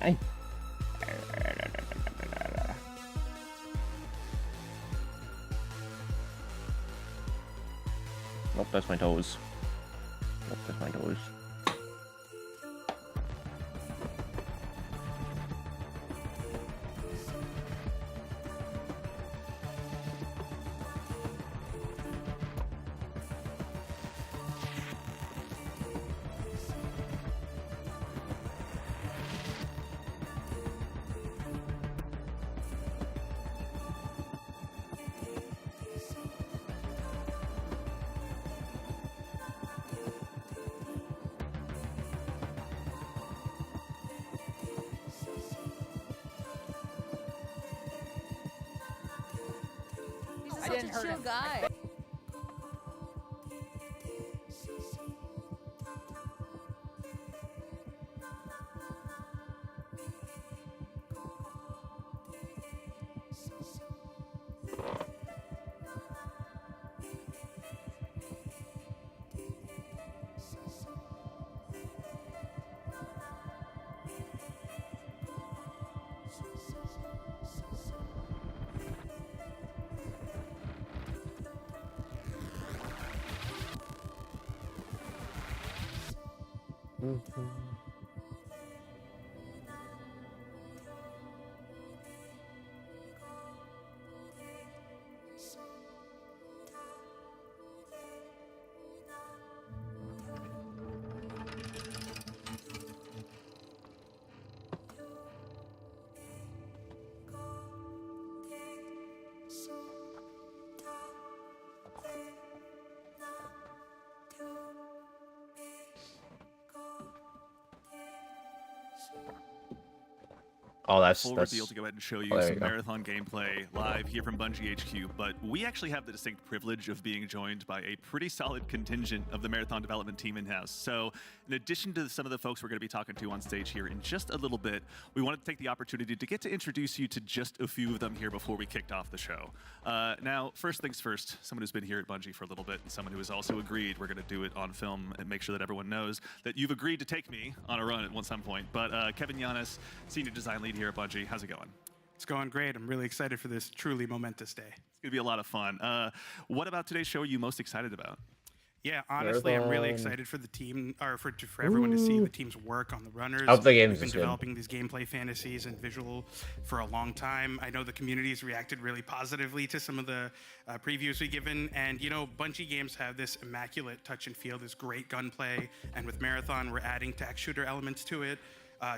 Hi. Nope, that's my toes. Nope, that's my toes. Such a chill guy. Oh, that's Full reveal to go ahead and show you there some you go. Marathon gameplay live here from Bungie HQ, but we actually have the distinct privilege of being joined by a pretty solid contingent of the Marathon development team in-house. So in addition to some of the folks we're going to be talking to on stage here in just a little bit, we wanted to take the opportunity to get to introduce you to just a few of them here before we kicked off the show. Now, first things first, someone who's been here at Bungie for a little bit and someone who has also agreed we're going to do it on film and make sure that everyone knows that you've agreed to take me on a run at some point. But Kevin Yanis, Senior Design Lead here at Bungie, how's it going? It's going great. I'm really excited for this truly momentous day. It's going to be a lot of fun. What about today's show are you most excited about? Yeah, honestly, I'm really Marathon. excited for the team, or for everyone to see the team's work on the runners. Hope the game's We've been is good. developing these gameplay fantasies and visual for a long time. I know the community has reacted really positively to some of the previews we've given, and you know, Bungie games have this immaculate touch and feel, this great gunplay, and with Marathon, we're adding tac shooter elements to it.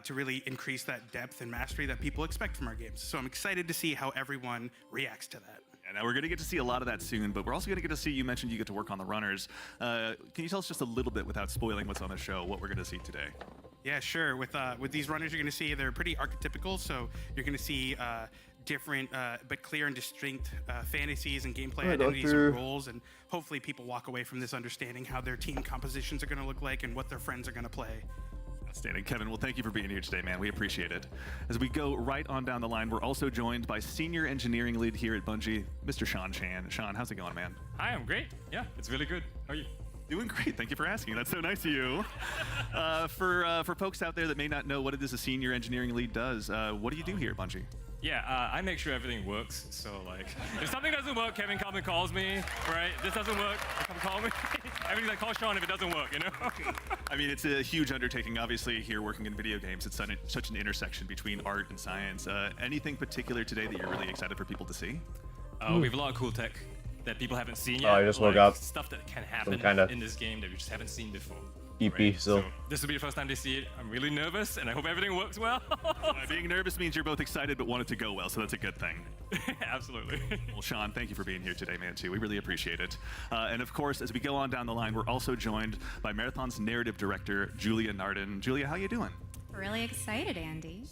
To really increase that depth and mastery that people expect from our games. So I'm excited to see how everyone reacts to that. Yeah, now we're going to get to see a lot of that soon, but we're also going to get to see, you mentioned you get to work on the runners. Can you tell us just a little bit, without spoiling what's on the show, what we're going to see today? Yeah, sure. With these runners, you're going to see they're pretty archetypical. So you're going to see different but clear and distinct fantasies and gameplay identities and roles, and hopefully people walk away from this understanding how their team compositions are going to look like and what their friends are going to play. Outstanding. Kevin, well, thank you for being here today, man. We appreciate it. As we go right on down the line, we're also joined by Senior Engineering Lead here at Bungie, Mr. Sean Chan. Sean, how's it going, man? Hi, I'm great. Yeah, it's really good. How are you? Doing great. Thank you for asking. That's so nice of you. For folks out there that may not know what it is a Senior Engineering Lead does, what do you do here at Bungie? Yeah, I make sure everything works. So, like, if something doesn't work, Kevin comes and calls me, right? This doesn't work, come call me. Everything's like, call Sean if it doesn't work, you know? I mean, it's a huge undertaking, obviously, here working in video games. It's such an intersection between art and science. Anything particular today that you're really excited for people to see? We have a lot of cool tech that people haven't seen yet. Oh, I just woke like, up. Stuff that can happen kinda in this game that we just haven't seen before. EP right? still. So this will be the first time they see it. I'm really nervous, and I hope everything works well. Being nervous means you're both excited but want it to go well, so that's a good thing. Absolutely. Well, Sean, thank you for being here today, man, too. We really appreciate it. And of course, as we go on down the line, we're also joined by Marathon's narrative director, Julia Narden. Julia, how you doing? Really excited, Andy.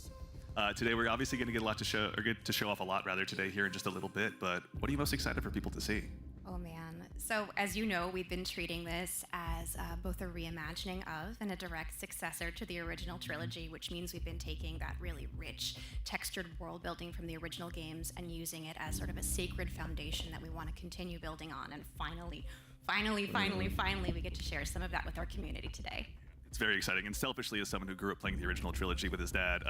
Today, we're obviously going to get a lot to show, or get to show off a lot rather today here in just a little bit. But what are you most excited for people to see? Oh man. So as you know, we've been treating this as both a reimagining of and a direct successor to the original trilogy, which means we've been taking that really rich, textured world building from the original games and using it as sort of a sacred foundation that we want to continue building on. And finally, we get to share some of that with our community today. It's very exciting. And selfishly, as someone who grew up playing the original trilogy with his dad,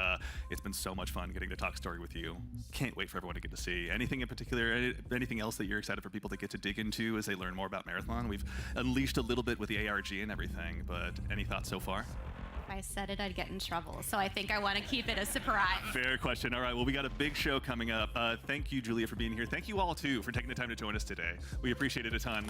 it's been so much fun getting to talk story with you. Can't wait for everyone to get to see. Anything in particular, anything else that you're excited for people to get to dig into as they learn more about Marathon? We've unleashed a little bit with the ARG and everything, but any thoughts so far? If I said it, I'd get in trouble. So I think I want to keep it a surprise. Fair question. All right, well, we got a big show coming up. Thank you, Julia, for being here. Thank you all, too, for taking the time to join us today. We appreciate it a ton.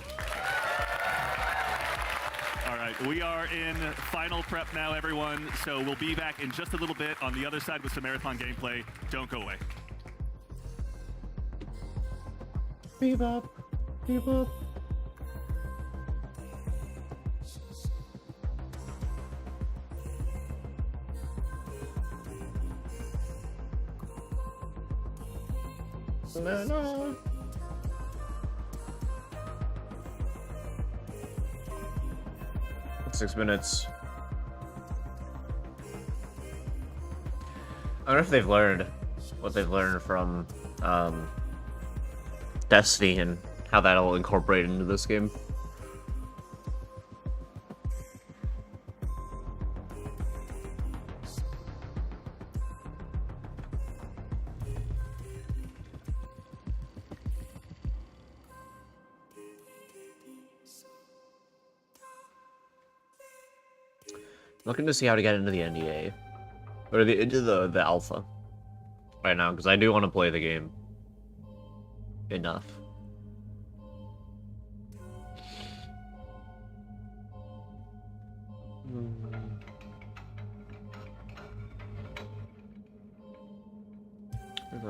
All right, we are in final prep now, everyone. So we'll be back in just a little bit on the other side with some Marathon gameplay. Don't go away. Bebop. Bebop. No. 6 minutes. I wonder if they've learned what they've learned from Destiny and how that'll incorporate into this game. Looking to see how to get into the NDA or into the alpha right now, because I do want to play the game enough.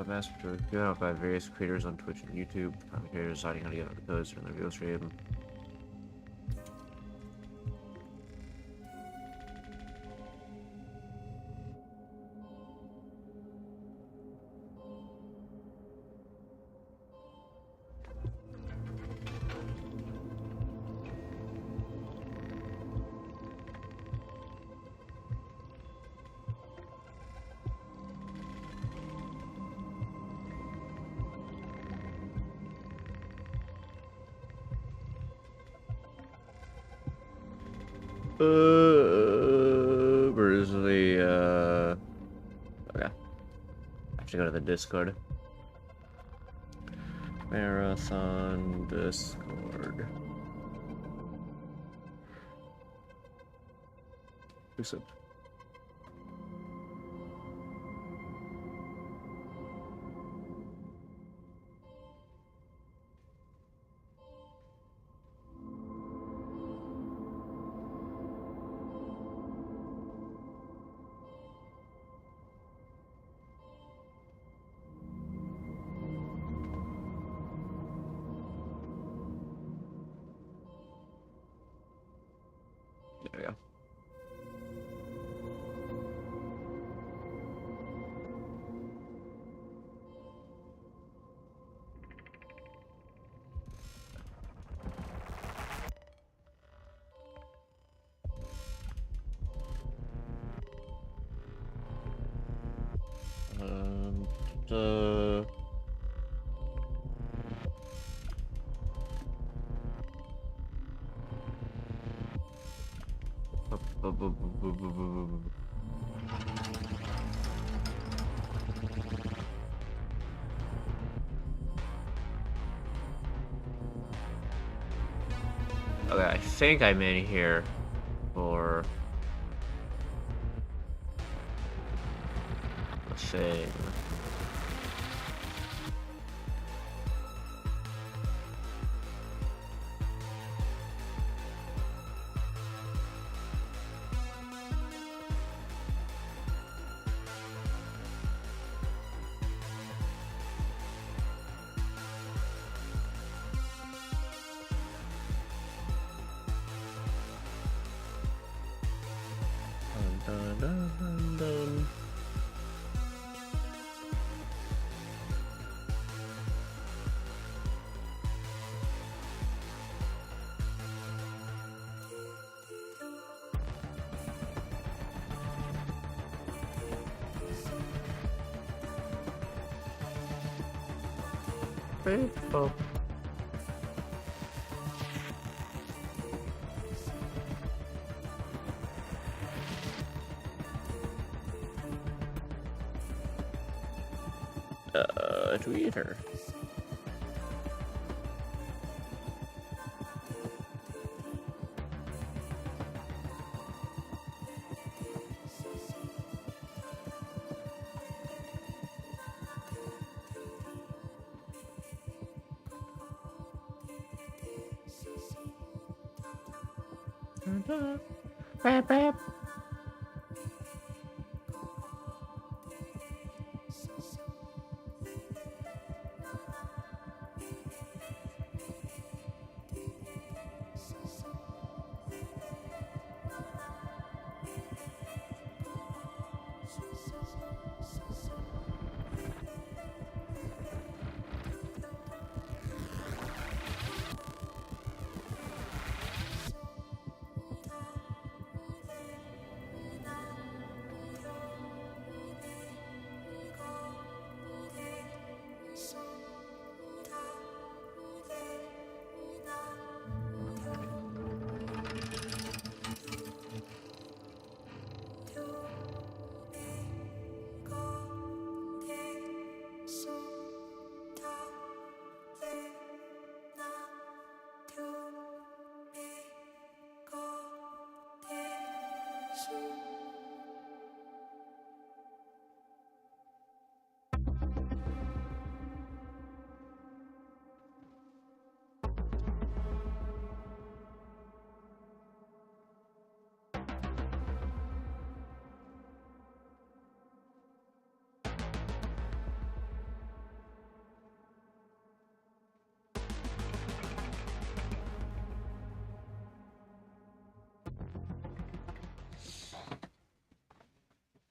Master given out by various creators on Twitch and YouTube. Creators deciding how to get out the codes during their video stream. Where's the, okay. I have to go to the Discord. Marathon Discord. Who's it? There we go. Okay, I think I'm in here for a thing. Faithful. Twitter. Bap, bap.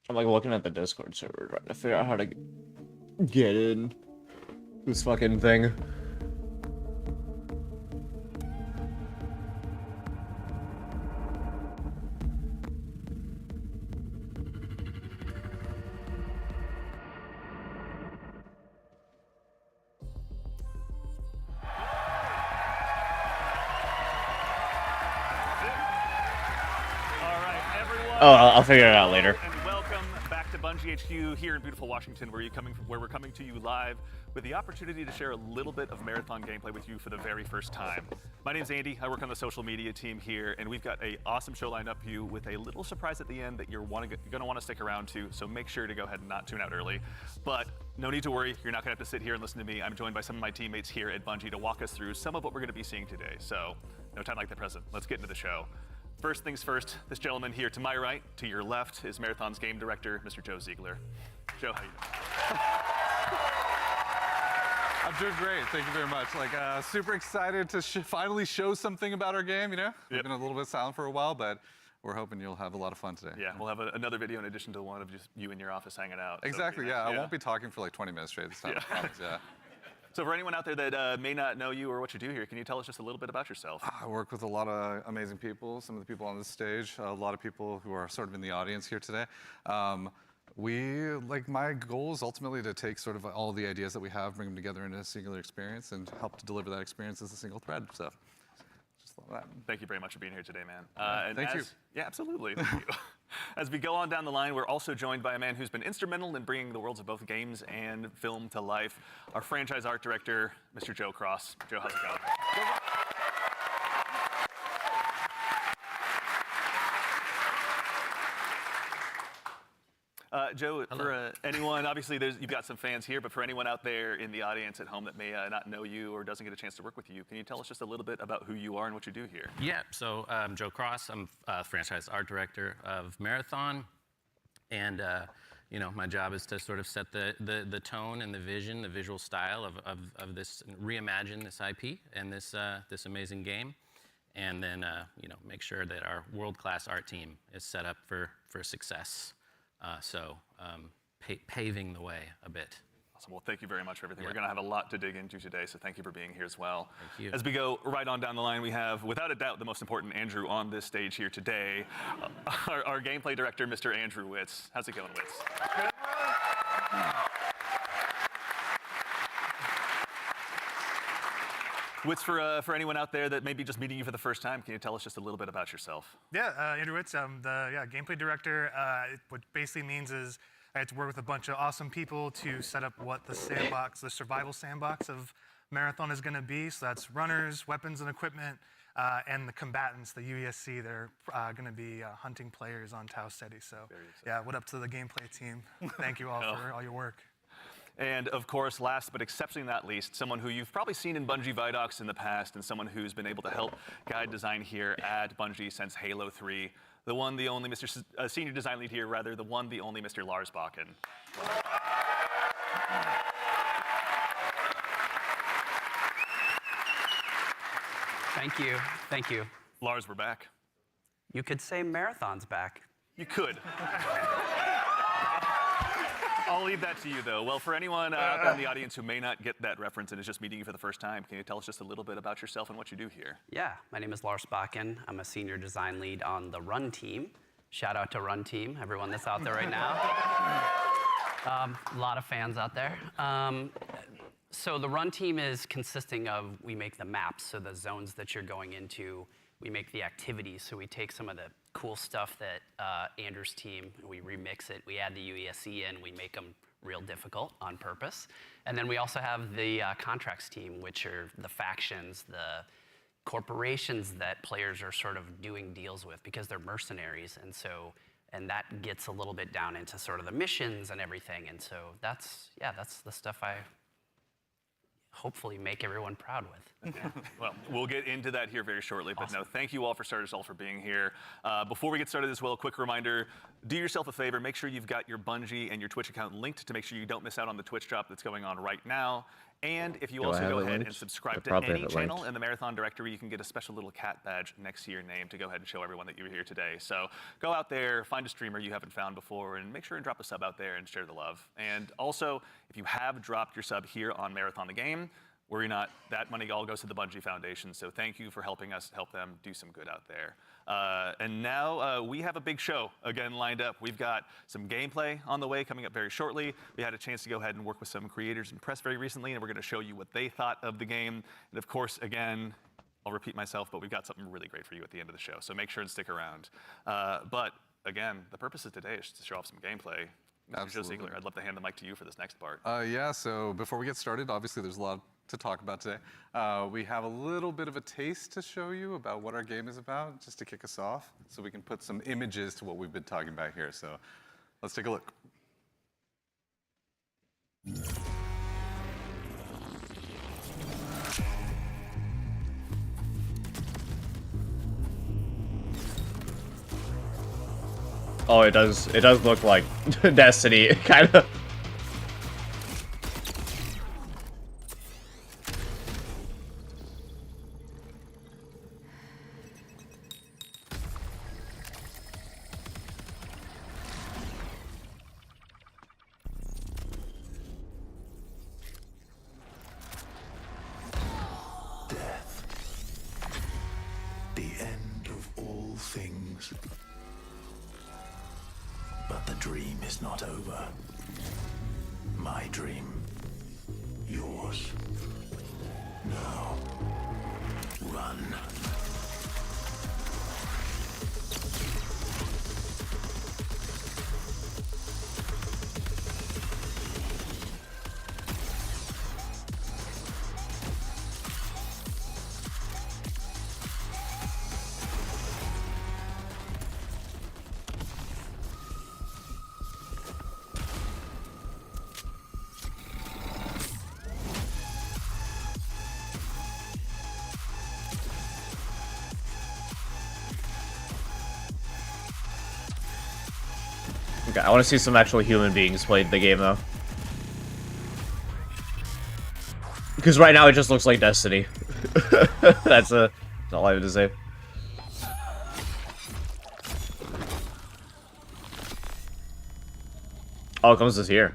I'm like looking at the Discord server trying to figure out how to get in this fucking thing. Oh, I'll figure it out later. And welcome back to Bungie HQ here in beautiful Washington, where we're coming to you live with the opportunity to share a little bit of Marathon gameplay with you for the very first time. My name's Andy. I work on the social media team here, and we've got an awesome show lined up for you with a little surprise at the end that you're going to want to stick around to. So make sure to go ahead and not tune out early. But no need to worry. You're not going to have to sit here and listen to me. I'm joined by some of my teammates here at Bungie to walk us through some of what we're going to be seeing today. So no time like the present. Let's get into the show. First things first, this gentleman here to my right, to your left, is Marathon's game director, Mr. Joe Ziegler. Joe, how you doing? I'm doing great, thank you very much. Super excited to finally show something about our game, you know? We've been a little bit silent for a while, but we're hoping you'll have a lot of fun today. Yeah, we'll have another video in addition to one of just you in your office hanging out. Exactly, so yeah. I won't be talking for like 20 minutes straight this time, I promise, yeah. So for anyone out there that may not know you or what you do here, can you tell us just a little bit about yourself? I work with a lot of amazing people, some of the people on this stage, a lot of people who are sort of in the audience here today. My goal is ultimately to take sort of all the ideas that we have, bring them together into a singular experience and help to deliver that experience as a single thread, so. Just love that. Thank you very much for being here today, man. Thank you. Yeah, absolutely. Thank you. As we go on down the line, we're also joined by a man who's been instrumental in bringing the worlds of both games and film to life, our franchise art director, Mr. Joe Cross. Joe, how's it going? Joe, for anyone, obviously you've got some fans here, but for anyone out there in the audience at home that may not know you or doesn't get a chance to work with you, can you tell us just a little bit about who you are and what you do here? Yeah, so I'm Joe Cross. I'm franchise art director of Marathon. And my job is to sort of set the tone and the vision, the visual style of this, reimagine this IP and this amazing game. And then, make sure that our world-class art team is set up for success. Paving the way a bit. Awesome. Well, thank you very much for everything. We're going to have a lot to dig into today, so thank you for being here as well. Thank you. As we go right on down the line, we have, without a doubt, the most important Andrew on this stage here today, our gameplay director, Mr. Andrew Witz. How's it going, Witz? Good. Witz, for anyone out there that may be just meeting you for the first time, can you tell us just a little bit about yourself? Yeah, Andrew Witz. I'm the gameplay director. What basically means is I had to work with a bunch of awesome people to set up what the sandbox, the survival sandbox of Marathon is going to be. So that's runners, weapons and equipment, and the combatants, the UESC. They're going to be hunting players on Tau Ceti. So yeah, what up to the gameplay team? Thank you all for all your work. And of course, last but exceptionally not least, someone who you've probably seen in Bungie Vidocs in the past and someone who's been able to help guide design here at Bungie since Halo 3. The one, the only Senior Design Lead here, rather, the one, the only Mr. Lars Bakken. Thank you. Thank you. Lars, we're back. You could say Marathon's back. You could. I'll leave that to you, though. Well, for anyone out there in the audience who may not get that reference and is just meeting you for the first time, can you tell us just a little bit about yourself and what you do here? Yeah, my name is Lars Bakken. I'm a senior design lead on the Run team. Shout out to Run team, everyone that's out there right now. A lot of fans out there. So the Run team is consisting of, we make the maps, so the zones that you're going into, we make the activities, so we take some of the cool stuff that Andrew's team, we remix it, we add the UESC in, we make them real difficult on purpose. And then we also have the contracts team, which are the factions, the corporations that players are sort of doing deals with because they're mercenaries. And that gets a little bit down into sort of the missions and everything. And so that's the stuff I hopefully make everyone proud with. Well, we'll get into that here very shortly, but Awesome. no, thank you all for starters all for being here. Before we get started as well, a quick reminder, do yourself a favor, make sure you've got your Bungie and your Twitch account linked to make sure you don't miss out on the Twitch drop that's going on right now. And if you Do I also have go it ahead linked? and subscribe I to probably any have it channel linked. in the Marathon directory, you can get a special little cat badge next to your name to go ahead and show everyone that you were here today. So go out there, find a streamer you haven't found before, and make sure and drop a sub out there and share the love. And also, if you have dropped your sub here on Marathon the Game, worry not, that money all goes to the Bungie Foundation, so thank you for helping us help them do some good out there. And now we have a big show again lined up. We've got some gameplay on the way coming up very shortly. We had a chance to go ahead and work with some creators and press very recently, and we're gonna show you what they thought of the game. And of course, again, I'll repeat myself, but we've got something really great for you at the end of the show, so make sure and stick around. But again, the purpose of today is to show off some gameplay. Mr. Joe Ziegler, I'd love to hand the mic to you for this next part. Yeah, so before we get started, obviously there's a lot to talk about today. We have a little bit of a taste to show you about what our game is about, just to kick us off, so we can put some images to what we've been talking about here. So let's take a look. Oh, it does look like Destiny, kind of. The end of all things. But the dream is not over. My dream. Yours. Now. Run. Okay, I want to see some actual human beings play the game, though. Because right now it just looks like Destiny. That's all I have to say. Oh, it comes this here.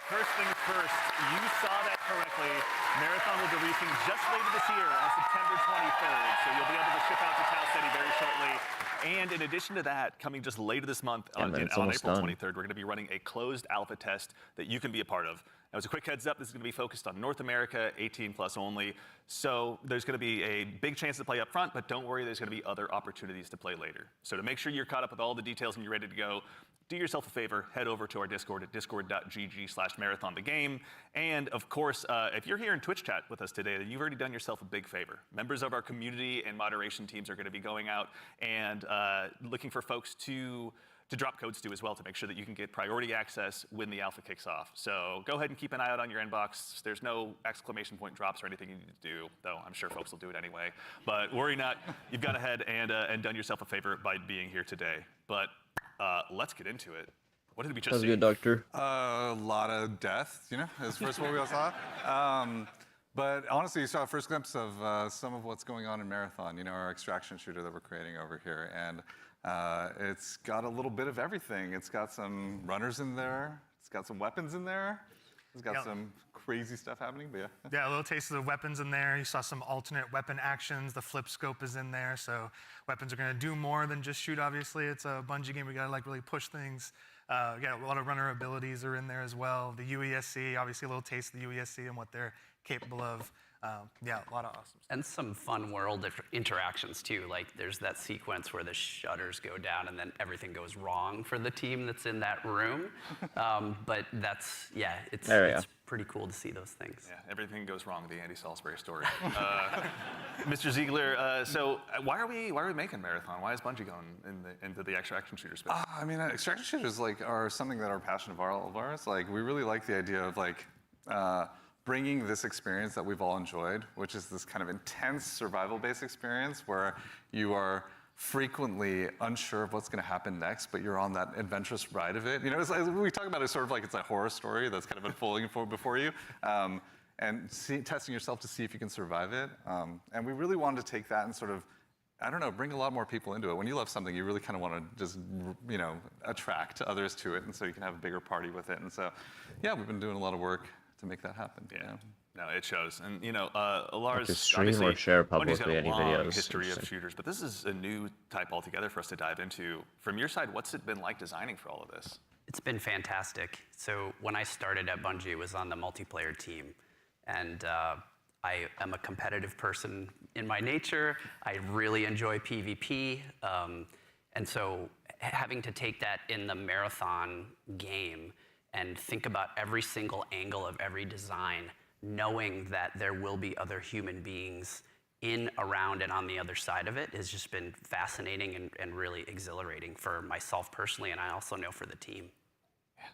First things first, you saw that correctly. Marathon will be releasing just later this year on September 23rd, so you'll be able to ship out to Tau Ceti very shortly. And in addition to that, coming just later this month on April 23rd, we're going to be running a closed alpha test that you can be a part of. Now, as a quick heads up, this is going to be focused on North America, 18 plus only. So there's going to be a big chance to play up front, but don't worry, there's going to be other opportunities to play later. So to make sure you're caught up with all the details and you're ready to go, do yourself a favor, head over to our Discord at discord.gg/marathonthegame. And of course, if you're here in Twitch chat with us today, then you've already done yourself a big favor. Members of our community and moderation teams are going to be going out and looking for folks to drop codes to as well to make sure that you can get priority access when the alpha kicks off. So go ahead and keep an eye out on your inbox. There's no exclamation point drops or anything you need to do, though I'm sure folks will do it anyway. But worry not, you've gone ahead and done yourself a favor by being here today. But let's get into it. What did we just see? Good, Doctor. A lot of death, you know, is first what we all saw. But honestly, you saw a first glimpse of some of what's going on in Marathon, you know, our extraction shooter that we're creating over here. And it's got a little bit of everything. It's got some runners in there. It's got some weapons in there. It's got some crazy stuff happening, but yeah. Yeah, a little taste of the weapons in there. You saw some alternate weapon actions. The flip scope is in there, so weapons are going to do more than just shoot, obviously. It's a Bungie game. We got to like really push things. Yeah, a lot of runner abilities are in there as well. The UESC, obviously a little taste of the UESC and what they're capable of. Yeah, a lot of awesome stuff. And some fun world interactions too. Like there's that sequence where the shutters go down and then everything goes wrong for the team that's in that room. But that's, yeah, it's pretty cool to see those things. Yeah, everything goes wrong, the Andy Salisbury story. Mr. Ziegler, so why are we making Marathon? Why is Bungie going into the extraction shooter space? I mean, extraction shooters are something that are a passion of all of ours. Like, we really like the idea of bringing this experience that we've all enjoyed, which is this kind of intense survival-based experience where you are frequently unsure of what's going to happen next, but you're on that adventurous ride of it. You know, we talk about it sort of like it's a horror story that's kind of unfolding before you, and testing yourself to see if you can survive it. And we really wanted to take that and sort of, I don't know, bring a lot more people into it. When you love something, you really kind of want to just, you know, attract others to it, and so you can have a bigger party with it. And so, yeah, we've been doing a lot of work to make that happen. Yeah. No, it shows. And, you know, Lars, stream or share publicly got a any long videos. history of shooters, but this is a new type altogether for us to dive into. From your side, what's it been like designing for all of this? It's been fantastic. So when I started at Bungie, it was on the multiplayer team. And I am a competitive person in my nature. I really enjoy PvP. And so having to take that in the Marathon game and think about every single angle of every design, knowing that there will be other human beings in, around, and on the other side of it has just been fascinating and really exhilarating for myself personally, and I also know for the team.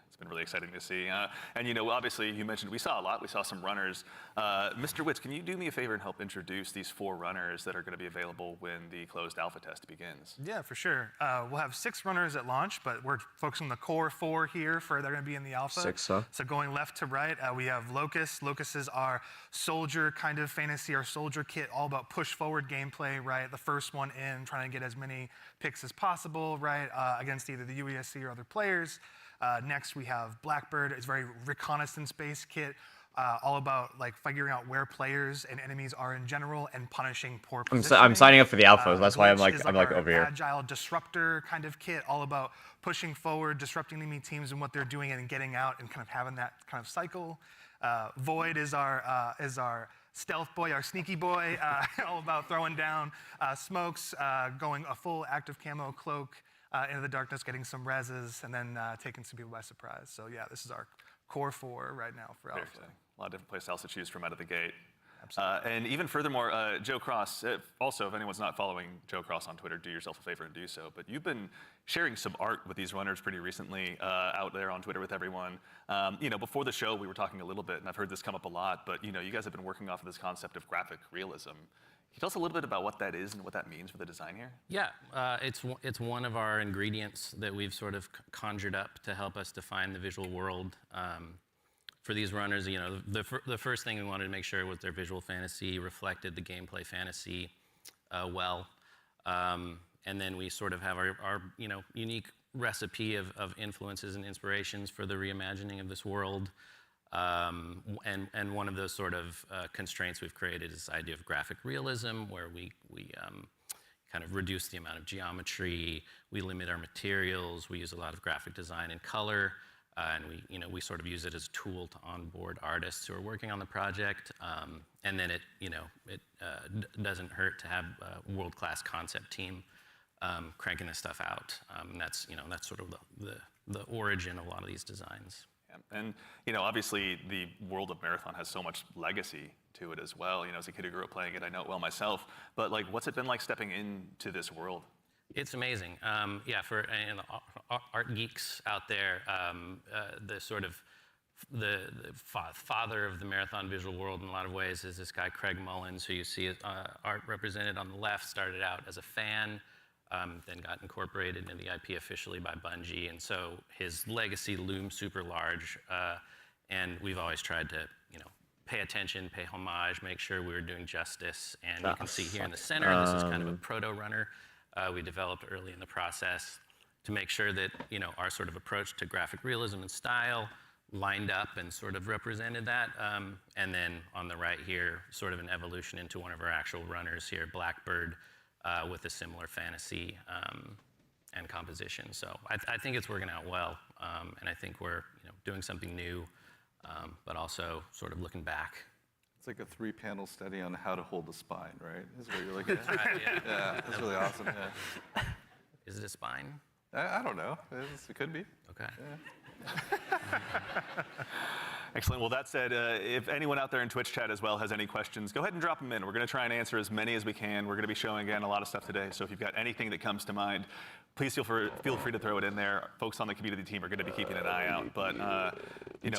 It's been really exciting to see. And, you know, obviously, you mentioned we saw a lot. We saw some runners. Mr. Witz, can you do me a favor and help introduce these 4 runners that are going to be available when the closed alpha test begins? Yeah, for sure. We'll have 6 runners at launch, but we're focusing on the core 4 here they're going to be in the alpha. 6, huh? So going left to right, we have Locust. Locust is our soldier kind of fantasy, our soldier kit, all about push forward gameplay, right? The first one in, trying to get as many picks as possible, right? Against either the UESC or other players. Next, we have Blackbird. It's a very reconnaissance-based kit, all about like figuring out where players and enemies are in general and punishing poor positioning. I'm signing up for the alpha. That's why I'm Glitch like our over here. Agile disruptor kind of kit, all about pushing forward, disrupting enemy teams and what they're doing, and getting out and kind of having that kind of cycle. Void is our stealth boy, our sneaky boy, all about throwing down smokes, going a full active camo cloak. Into the darkness, getting some reses, and then taking some people by surprise. So yeah, this is our core 4 right now for alpha. A lot of different playstyles to choose from out of the gate. And even furthermore, Joe Cross, also, if anyone's not following Joe Cross on Twitter, do yourself a favor and do so. But you've been sharing some art with these runners pretty recently out there on Twitter with everyone. You know, before the show, we were talking a little bit, and I've heard this come up a lot, but, you know, you guys have been working off of this concept of graphic realism. Can you tell us a little bit about what that is and what that means for the design here? Yeah, it's one of our ingredients that we've sort of conjured up to help us define the visual world. For these runners, you know, the first thing we wanted to make sure was their visual fantasy reflected the gameplay fantasy well. And then we sort of have our you know, unique recipe of influences and inspirations for the reimagining of this world. And one of those sort of constraints we've created is this idea of graphic realism, where we kind of reduce the amount of geometry, we limit our materials, we use a lot of graphic design and color. And we sort of use it as a tool to onboard artists who are working on the project. And then it doesn't hurt to have a world-class concept team cranking this stuff out. And that's sort of the origin of a lot of these designs. Yeah. And obviously the world of Marathon has so much legacy to it as well. As a kid who grew up playing it, I know it well myself. But what's it been like stepping into this world? It's amazing. For art geeks out there, the sort of the father of the Marathon visual world in a lot of ways is this guy Craig Mullins, who you see art represented on the left. Started out as a fan, then got incorporated into the IP officially by Bungie, and so his legacy looms super large. And we've always tried to, pay attention, pay homage, make sure we were doing justice. And you can see here in the center, this is kind of a proto-runner. We developed early in the process to make sure that our sort of approach to graphic realism and style lined up and sort of represented that. And then on the right here, sort of an evolution into one of our actual runners here, Blackbird, with a similar fantasy and composition. So I think it's working out well, and I think we're doing something new, but also sort of looking back. It's like a 3-panel study on how to hold the spine, right? Is what you're looking at. Right, yeah. Yeah, that's really awesome. Yeah. Is it a spine? I don't know. It could be. Okay. Yeah. Excellent. Well, that said, if anyone out there in Twitch chat as well has any questions, go ahead and drop them in. We're going to try and answer as many as we can. We're going to be showing, again, a lot of stuff today. So if you've got anything that comes to mind, please feel free to throw it in there. Folks on the community team are going to be keeping an eye out. But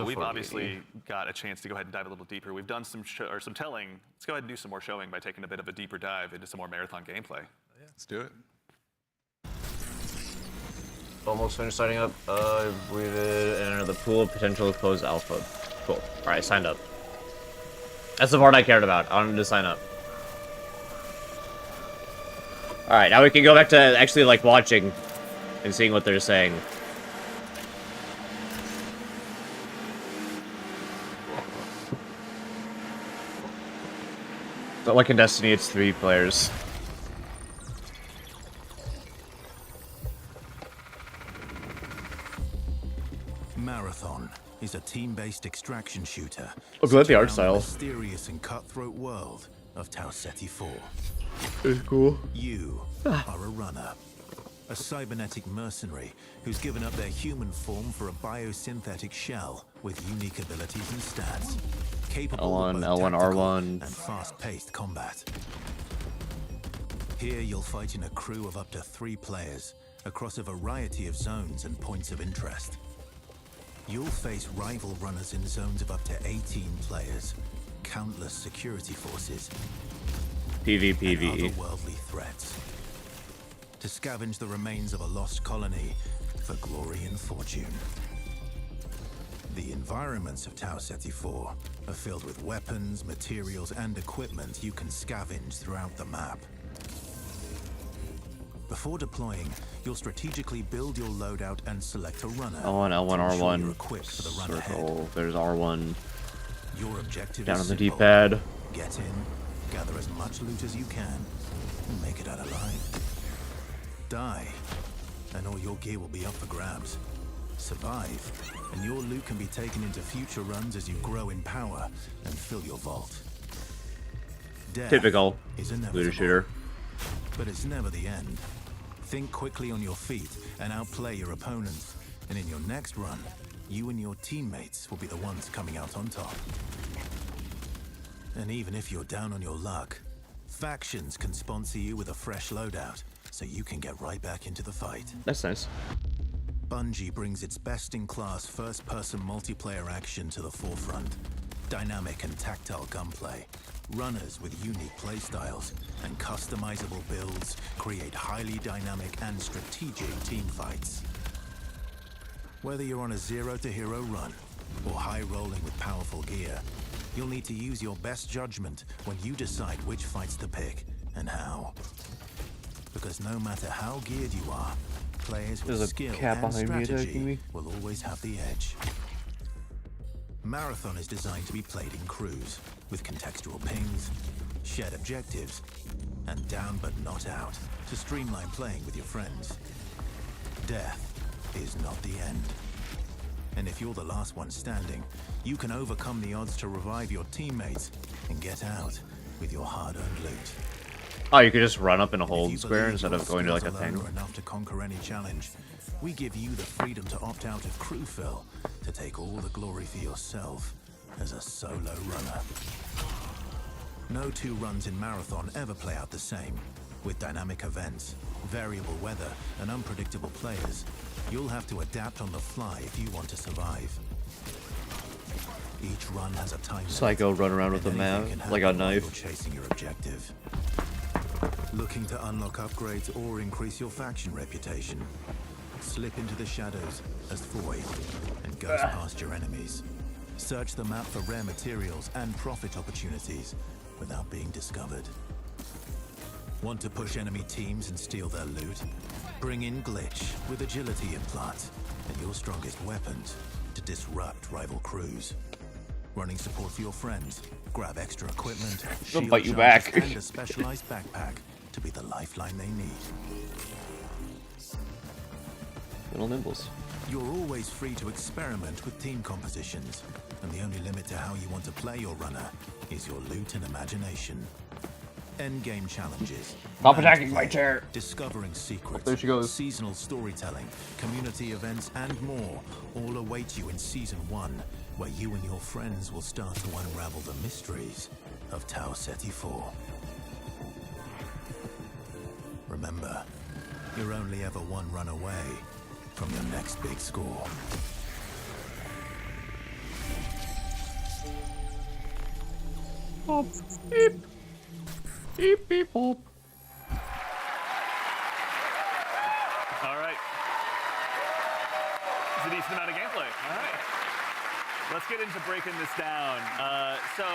we've obviously got a chance to go ahead and dive a little deeper. We've done some telling. Let's go ahead and do some more showing by taking a bit of a deeper dive into some more Marathon gameplay. Yeah, let's do it. Almost finished signing up. We did enter the pool of potential closed alpha. Cool. All right, signed up. That's the part I cared about. I wanted to sign up. All right, now we can go back to actually watching and seeing what they're saying. But like in Destiny, it's 3 players. Marathon is a team-based extraction shooter. Oh, good, the art set around style. The mysterious and cutthroat world of Tau Ceti 4. It's cool. You are a runner, a cybernetic mercenary who's given up their human form for a biosynthetic shell with unique abilities and stats, capable L1, of both L1, tactical R1. and fast-paced combat. Here you'll fight in a crew of up to 3 players across a variety of zones and points of interest. You'll face rival runners in zones of up to 18 players, countless security forces, PvPvE. and otherworldly threats. To scavenge the remains of a lost colony for glory and fortune. The environments of Tau Ceti 4 are filled with weapons, materials, and equipment you can scavenge throughout the map. Before deploying, you'll strategically build your loadout and select a runner. L1, L1, to ensure R1. you're equipped for the run ahead. Circle. There's R1. Your objective Down is on the simple. D-pad. Get in, gather as much loot as you can, and make it out alive. Die, and all your gear will be up for grabs. Survive, and your loot can be taken into future runs as you grow in power and fill your vault. Death Typical is inevitable, looter shooter. but it's never the end. Think quickly on your feet and outplay your opponents, and in your next run, you and your teammates will be the ones coming out on top. And even if you're down on your luck, factions can sponsor you with a fresh loadout, so you can get right back into the fight. That's nice. Bungie brings its best-in-class first-person multiplayer action to the forefront. Dynamic and tactile gunplay, runners with unique playstyles, and customizable builds create highly dynamic and strategic team fights. Whether you're on a zero-to-hero run or high-rolling with powerful gear, you'll need to use your best judgment when you decide which fights to pick and how. Because no matter how geared you are, players with There's a skill cat and behind me strategy attacking me. will always have the edge. Marathon is designed to be played in crews, with contextual pings, shared objectives, and down but not out, to streamline playing with your friends. Death is not the end. And if you're the last one standing, you can overcome the odds to revive your teammates and get out with your hard-earned loot. Oh, you could just run up in a If you hold square believe instead your of going to like a skills alone thing. are enough to conquer any challenge, we give you the freedom to opt out of crew fill to take all the glory for yourself as a solo runner. No two runs in Marathon ever play out the same. With dynamic events, variable weather, and unpredictable players, you'll have to adapt on the fly if you want to survive. Each run has a time Psycho limit, run around with a and map, anything can like a happen while knife. you're chasing your objective. Looking to unlock upgrades or increase your faction reputation? Slip into the shadows as Void and ghost past your enemies. Search the map for rare materials and profit opportunities without being discovered. Want to push enemy teams and steal their loot? Bring in Glitch with agility implants and your strongest weapons to disrupt rival crews. Running support for your friends, grab extra equipment, shield bite you charges, back. and a specialized backpack to be the lifeline they need. Little nimbles. You're always free to experiment with team compositions, and the only limit to how you want to play your runner is your loot and imagination. Endgame challenges. Stop ranked attacking my play, chair. Discovering secrets. There she goes. Seasonal storytelling, community events, and more all await you in Season 1, where you and your friends will start to unravel the mysteries of Tau Ceti 4. Remember, you're only ever one run away from your next big score. Pop. Beep. Beep, beep, pop. All right. It's a decent amount of gameplay. All right. Let's get into breaking this down. So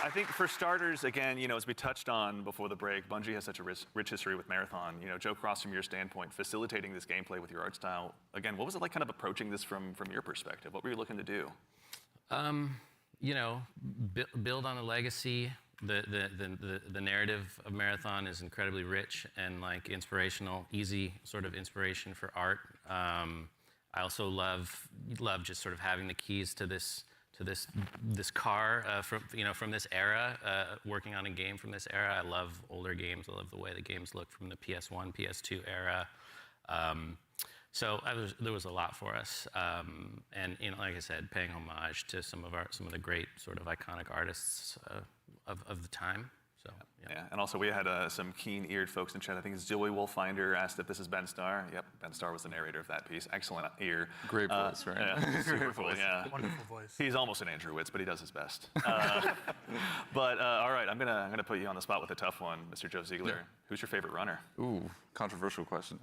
I think for starters, again, you know, as we touched on before the break, Bungie has such a rich history with Marathon. You know, Joe Cross, from your standpoint, facilitating this gameplay with your art style. Again, what was it like kind of approaching this from your perspective? What were you looking to do? You know, build on the legacy. The narrative of Marathon is incredibly rich and like inspirational, easy sort of inspiration for art. I also love just sort of having the keys to this car from this era, working on a game from this era. I love older games. I love the way the games look from the PS1, PS2 era. So there was a lot for us, and you know, like I said, paying homage to some of the great sort of iconic artists of the time. So yeah. And also we had some keen-eared folks in chat. I think it's Joey Wolfinder asked if this is Ben Starr. Yep, Ben Starr was the narrator of that piece. Excellent ear. Great voice, right? Yeah, super cool. Yeah. Wonderful voice. He's almost an Andrew Witz, but he does his best. But all right, I'm gonna put you on the spot with a tough one, Mr. Joe Ziegler. Yeah. Who's your favorite runner? Ooh, controversial question.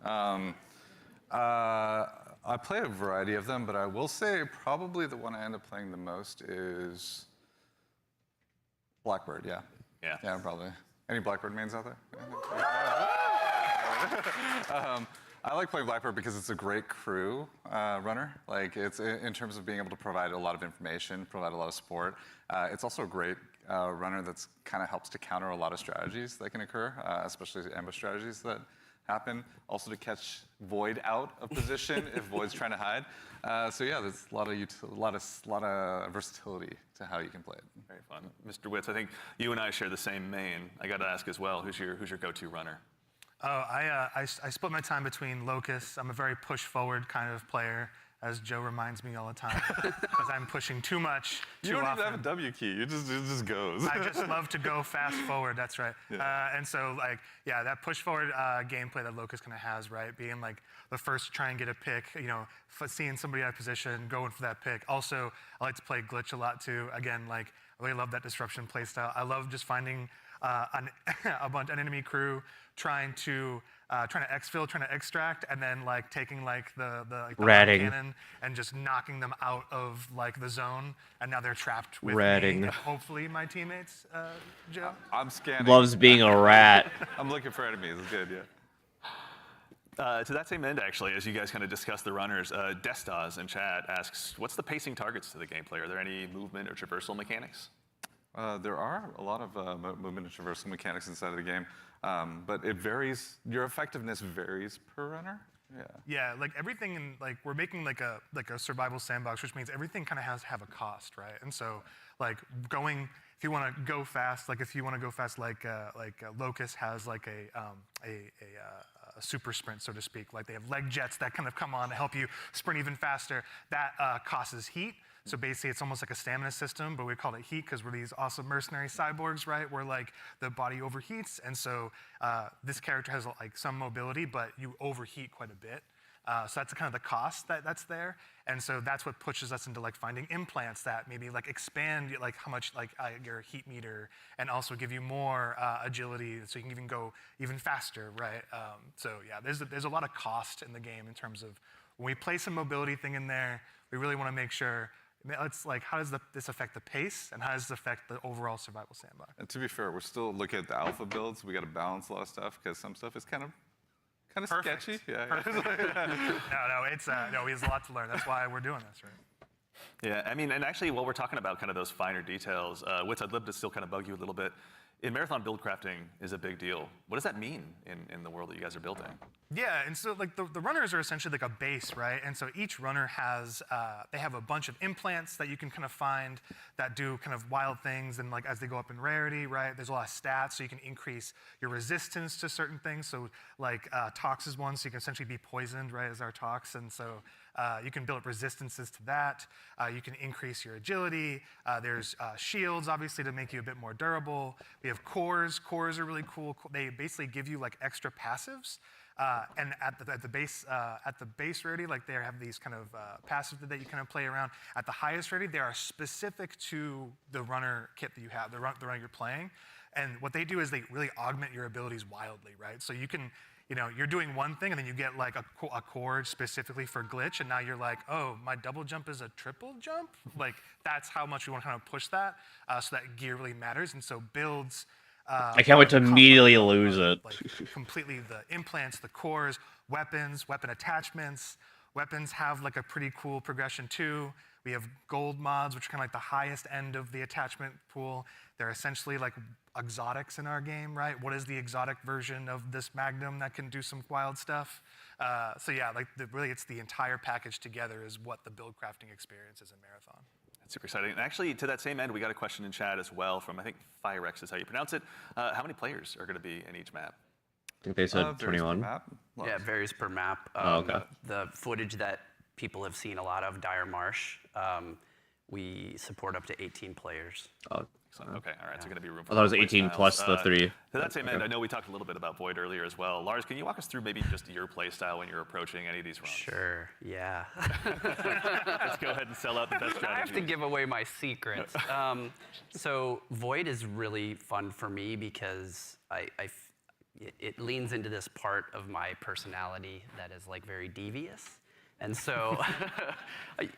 I play a variety of them, but I will say probably the one I end up playing the most is Blackbird, yeah. Yeah. Yeah, probably. Any Blackbird mains out there? I like playing Blackbird because it's a great crew runner. Like, it's in terms of being able to provide a lot of information, provide a lot of support. It's also a great runner that's kind of helps to counter a lot of strategies that can occur, especially ambush strategies that happen. Also to catch Void out of position if Void's trying to hide. So yeah, there's a lot of versatility to how you can play it. Very fun. Mr. Witz, I think you and I share the same main. I got to ask as well, who's your go-to runner? Oh, I split my time between Locust. I'm a very push-forward kind of player, as Joe reminds me all the time, because I'm pushing too much too You don't often. even have a W key. It just goes. I just love to go fast forward. That's right. Yeah. And so, like, yeah, that push forward gameplay that Locust kind of has, right? Being like the first to try and get a pick, you know, seeing somebody out of position, going for that pick. Also, I like to play Glitch a lot too. Again, like, I really love that disruption playstyle. I love just finding an enemy crew trying to exfil, trying to extract, and then like taking like the Ratting. cannon and just knocking them out of like the zone, and now they're trapped with Ratting. me and hopefully my teammates. Joe. I'm scanning. Loves being a rat. I'm looking for enemies. It's good, yeah. To that same end, actually, as you guys kind of discuss the runners, Destas in chat asks, what's the pacing targets to the gameplay? Are there any movement or traversal mechanics? There are a lot of movement and traversal mechanics inside of the game, but it varies. Your effectiveness varies per runner. Yeah, like everything in like we're making like a survival sandbox, which means everything kind of has to have a cost, right? And so like if you want to go fast, like Locust has like a super sprint, so to speak. Like they have leg jets that kind of come on to help you sprint even faster. That causes heat. So basically, it's almost like a stamina system, but we call it heat because we're these awesome mercenary cyborgs, right? Where like the body overheats, and so this character has like some mobility, but you overheat quite a bit. So that's kind of the cost that's there, and so that's what pushes us into like finding implants that maybe like expand like how much like your heat meter, and also give you more agility, so you can even go even faster, right? So yeah, there's a lot of cost in the game in terms of when we place a mobility thing in there, we really want to make sure. It's like, how does this affect the pace, and how does this affect the overall survival sandbox? And to be fair, we're still looking at the alpha builds. We got to balance a lot of stuff because some stuff is kind of sketchy. Yeah. No, there's a lot to learn. That's why we're doing this, right? Yeah, I mean, and actually, while we're talking about kind of those finer details, Wits, I'd love to still kind of bug you a little bit. In Marathon, build crafting is a big deal. What does that mean in the world that you guys are building? Yeah, and so like the runners are essentially like a base, right? And so each runner has, they have a bunch of implants that you can kind of find that do kind of wild things, and like as they go up in rarity, right? There's a lot of stats, so you can increase your resistance to certain things. So like Tox is one, so you can essentially be poisoned, right, as our Tox, and so you can build up resistances to that. You can increase your agility. There's shields, obviously, to make you a bit more durable. We have cores. Cores are really cool. They basically give you like extra passives. And at the base rarity, like they have these kind of passives that you kind of play around. At the highest rarity, they are specific to the runner kit that you have, the runner you're playing. And what they do is they really augment your abilities wildly, right? So you can, you're doing one thing, and then you get like a cord specifically for glitch, and now you're like, oh, my double jump is a triple jump? Like, that's how much we want to kind of push that, so that gear really matters. And so builds... I can't wait to immediately lose it. Like, completely the implants, the cores, weapons, weapon attachments. Weapons have like a pretty cool progression too. We have gold mods, which are kind of like the highest end of the attachment pool. They're essentially like exotics in our game, right? What is the exotic version of this Magnum that can do some wild stuff? So yeah, like really it's the entire package together is what the build crafting experience is in Marathon. That's super exciting. And actually, to that same end, we got a question in chat as well from, I think, Firex is how you pronounce it. How many players are going to be in each map? I think they said 21. Yeah, it varies per map. Okay. The footage that people have seen a lot of, Dire Marsh, we support up to 18 players. Oh. Okay, all right, so going to be room for I thought it was 18 plus the 3. To that same end, I know we talked a little bit about Void earlier as well. Lars, can you walk us through maybe just your play style when you're approaching any of these runs? Sure, yeah. Let's go ahead and sell out the best strategy. I have to give away my secrets. So Void is really fun for me because it leans into this part of my personality that is like very devious. And so,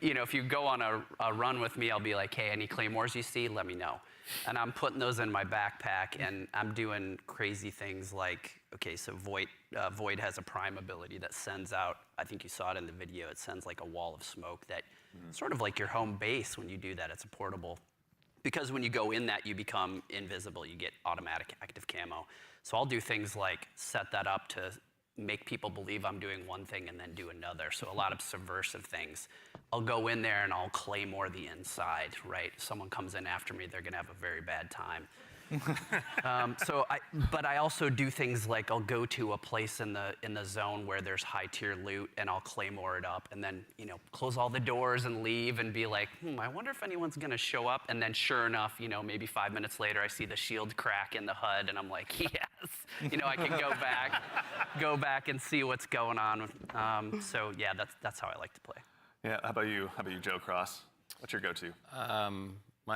if you go on a run with me, I'll be like, hey, any claymores you see, let me know. And I'm putting those in my backpack, and I'm doing crazy things like, okay, so Void has a prime ability that sends out, I think you saw it in the video, it sends like a wall of smoke that sort of like your home base when you do that. It's a portable. Because when you go in that, you become invisible. You get automatic active camo. So I'll do things like set that up to make people believe I'm doing one thing and then do another. So a lot of subversive things. I'll go in there and I'll claymore the inside, right? Someone comes in after me, they're gonna have a very bad time. But I also do things like I'll go to a place in the zone where there's high tier loot, and I'll claymore it up, and then close all the doors and leave, and be like, I wonder if anyone's gonna show up. And then sure enough, maybe 5 minutes later, I see the shield crack in the HUD, and I'm like, yes, I can go back and see what's going on. So yeah, that's how I like to play. Yeah. How about you, Joe Cross? What's your go-to?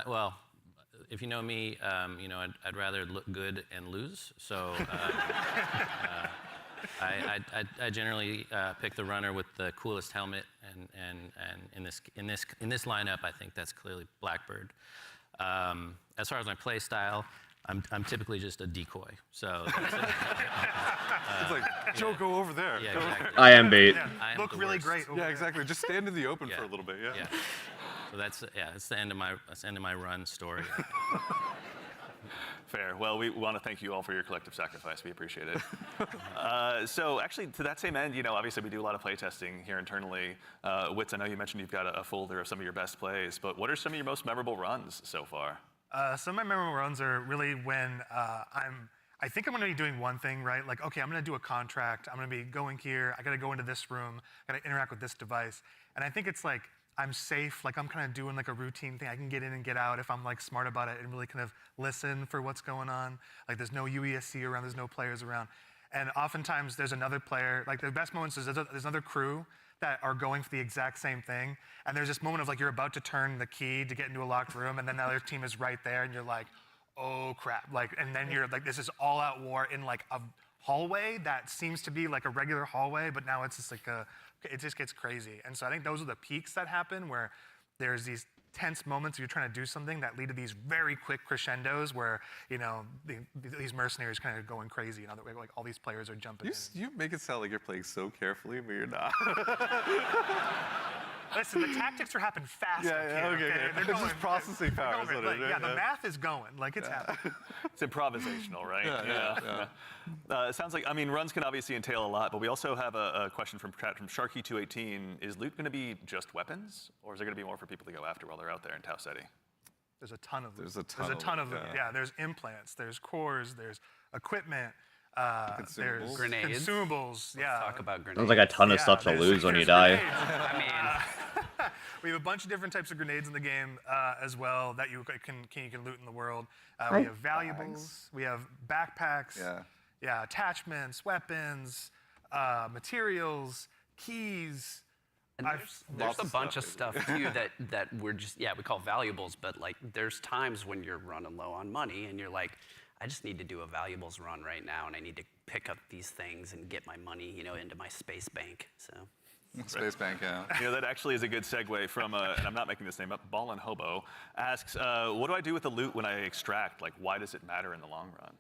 Well, if you know me, I'd rather look good and lose. So I generally pick the runner with the coolest helmet, and in this lineup, I think that's clearly Blackbird. As far as my play style, I'm typically just a decoy. So that's it. It's like, Joe, go over there. Yeah, exactly. I am bait. Yeah, look really great. Yeah, exactly. Just stand in the open for a little bit. Yeah. So that's the end of my run story. Fair. Well, we want to thank you all for your collective sacrifice. We appreciate it. So actually, to that same end, obviously we do a lot of playtesting here internally. Wits, I know you mentioned you've got a folder of some of your best plays, but what are some of your most memorable runs so far? Some of my memorable runs are really when I think I'm going to be doing one thing, right? Like, okay, I'm going to do a contract. I'm going to be going here. I got to go into this room. I got to interact with this device. And I think it's like, I'm safe, like I'm kind of doing like a routine thing. I can get in and get out if I'm like smart about it and really kind of listen for what's going on. Like there's no UESC around, there's no players around. And oftentimes there's another player, like the best moments is there's another crew that are going for the exact same thing. And there's this moment of like you're about to turn the key to get into a locked room and then the other team is right there and you're like, oh crap. Like, and then you're like, this is all out war in like a hallway that seems to be like a regular hallway, but now it's just like it just gets crazy. And so I think those are the peaks that happen where there's these tense moments you're trying to do something that lead to these very quick crescendos where, these mercenaries kind of going crazy. Like all these players are jumping in. You make it sound like you're playing so carefully, but you're not. Listen, the tactics are happening fast. Okay. They're It's just processing power. The math is going. Like it's happening. It's improvisational, right? Yeah. It sounds like, runs can obviously entail a lot, but we also have a question from Sharky218. Is loot going to be just weapons, or is there going to be more for people to go after while they're out there in Tau Ceti? There's a ton of loot. There's a ton of loot. Yeah, there's implants, there's cores, there's equipment. There's grenades. Consumables. Let's talk about grenades. Sounds like a ton of stuff to lose when you die. We have a bunch of different types of grenades in the game as well that you can loot in the world. We have valuables. We have backpacks. Yeah, attachments, weapons, materials, keys. And there's a bunch of stuff too that we're just we call valuables, but like there's times when you're running low on money and you're like, I just need to do a valuables run right now, and I need to pick up these things and get my money, into my space bank. So. Space bank, yeah. That actually is a good segue from, and I'm not making this name up, Ballin' Hobo asks, what do I do with the loot when I extract? Like, why does it matter in the long run?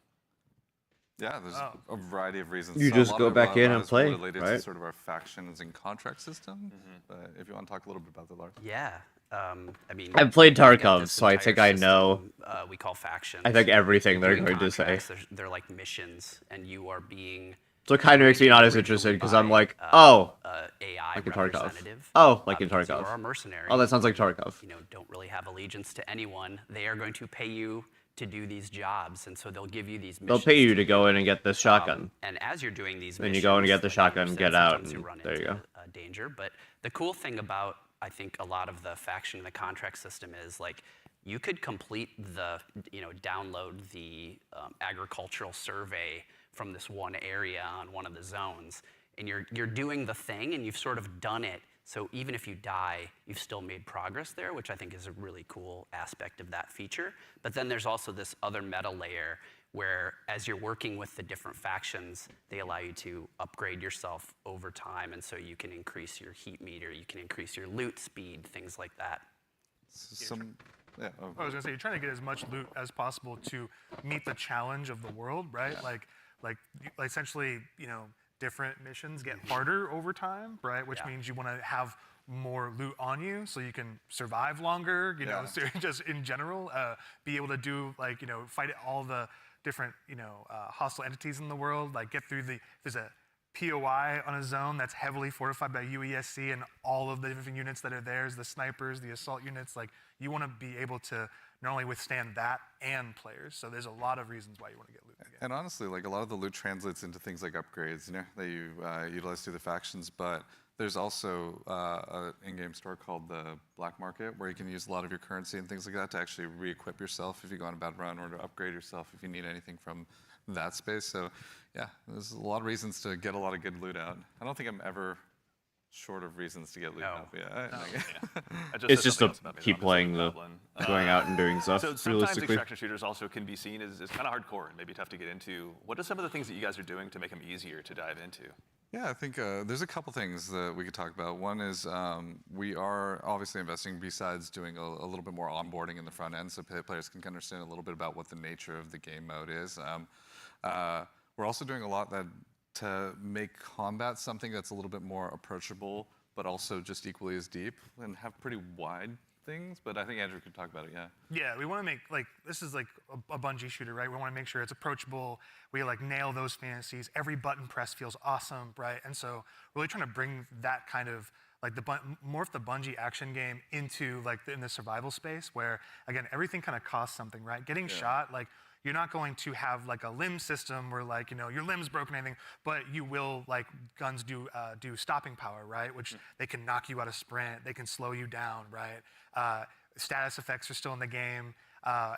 Yeah, there's a variety of reasons. You just go back in and play, related right? to sort of our factions and contract system. But if you want to talk a little bit about that, Lars. Yeah. I've played Tarkov, so I think I know. We call factions. I think everything they're going to say. They're like missions, and you are being. So it kind of makes me not as interested because I'm like, oh, AI like in Tarkov. representative. Oh, like in Because Tarkov. You are a mercenary. Oh, that sounds like Tarkov. Don't really have allegiance to anyone. They are going to pay you to do these jobs, and so they'll give you these missions. They'll pay you to go in and get this shotgun. And as you're doing these then missions, you go and get the shotgun, like get out, sometimes and you run there you into, go. Danger. But the cool thing about, I think, a lot of the faction and the contract system is like, you could complete the, download the agricultural survey from this one area on one of the zones, and you're doing the thing, and you've sort of done it. So even if you die, you've still made progress there, which I think is a really cool aspect of that feature. But then there's also this other meta layer where as you're working with the different factions, they allow you to upgrade yourself over time, and so you can increase your heat meter, you can increase your loot speed, things like that. I was gonna say, you're trying to get as much loot as possible to meet the challenge of the world, right? Like essentially, different missions get harder over time, right? Which means you want to have more loot on you so you can survive longer, so just in general, be able to do fight all the different, hostile entities in the world, like get through there's a POI on a zone that's heavily fortified by UESC and all of the different units that are there, the snipers, the assault units, like you want to be able to not only withstand that and players. So there's a lot of reasons why you want to get loot again. And honestly, like a lot of the loot translates into things like upgrades, that you utilize through the factions, but there's also an in-game store called the Black Market where you can use a lot of your currency and things like that to actually re-equip yourself if you go on a bad run or to upgrade yourself if you need anything from that space. So yeah, there's a lot of reasons to get a lot of good loot out. I don't think I'm ever short of reasons to get loot out. It's just to keep playing going out and doing stuff. So sometimes realistically. extraction shooters also can be seen as kind of hardcore and maybe tough to get into. What are some of the things that you guys are doing to make them easier to dive into? Yeah, I think there's a couple things that we could talk about. One is we are obviously investing, besides doing a little bit more onboarding in the front end so players can understand a little bit about what the nature of the game mode is. We're also doing a lot to make combat something that's a little bit more approachable, but also just equally as deep and have pretty wide things, but I think Andrew could talk about it. Yeah. Yeah, we want to make, like, this is like a Bungie shooter, right? We want to make sure it's approachable. We like nail those fantasies. Every button press feels awesome, right? And so really trying to bring that kind of like morph the Bungie action game into like in the survival space where again everything kind of costs something, right? Getting shot, like you're not going to have like a limb system where like your limb's broken or anything, but you will like guns do stopping power, right? Which they can knock you out of sprint, they can slow you down, right? Status effects are still in the game,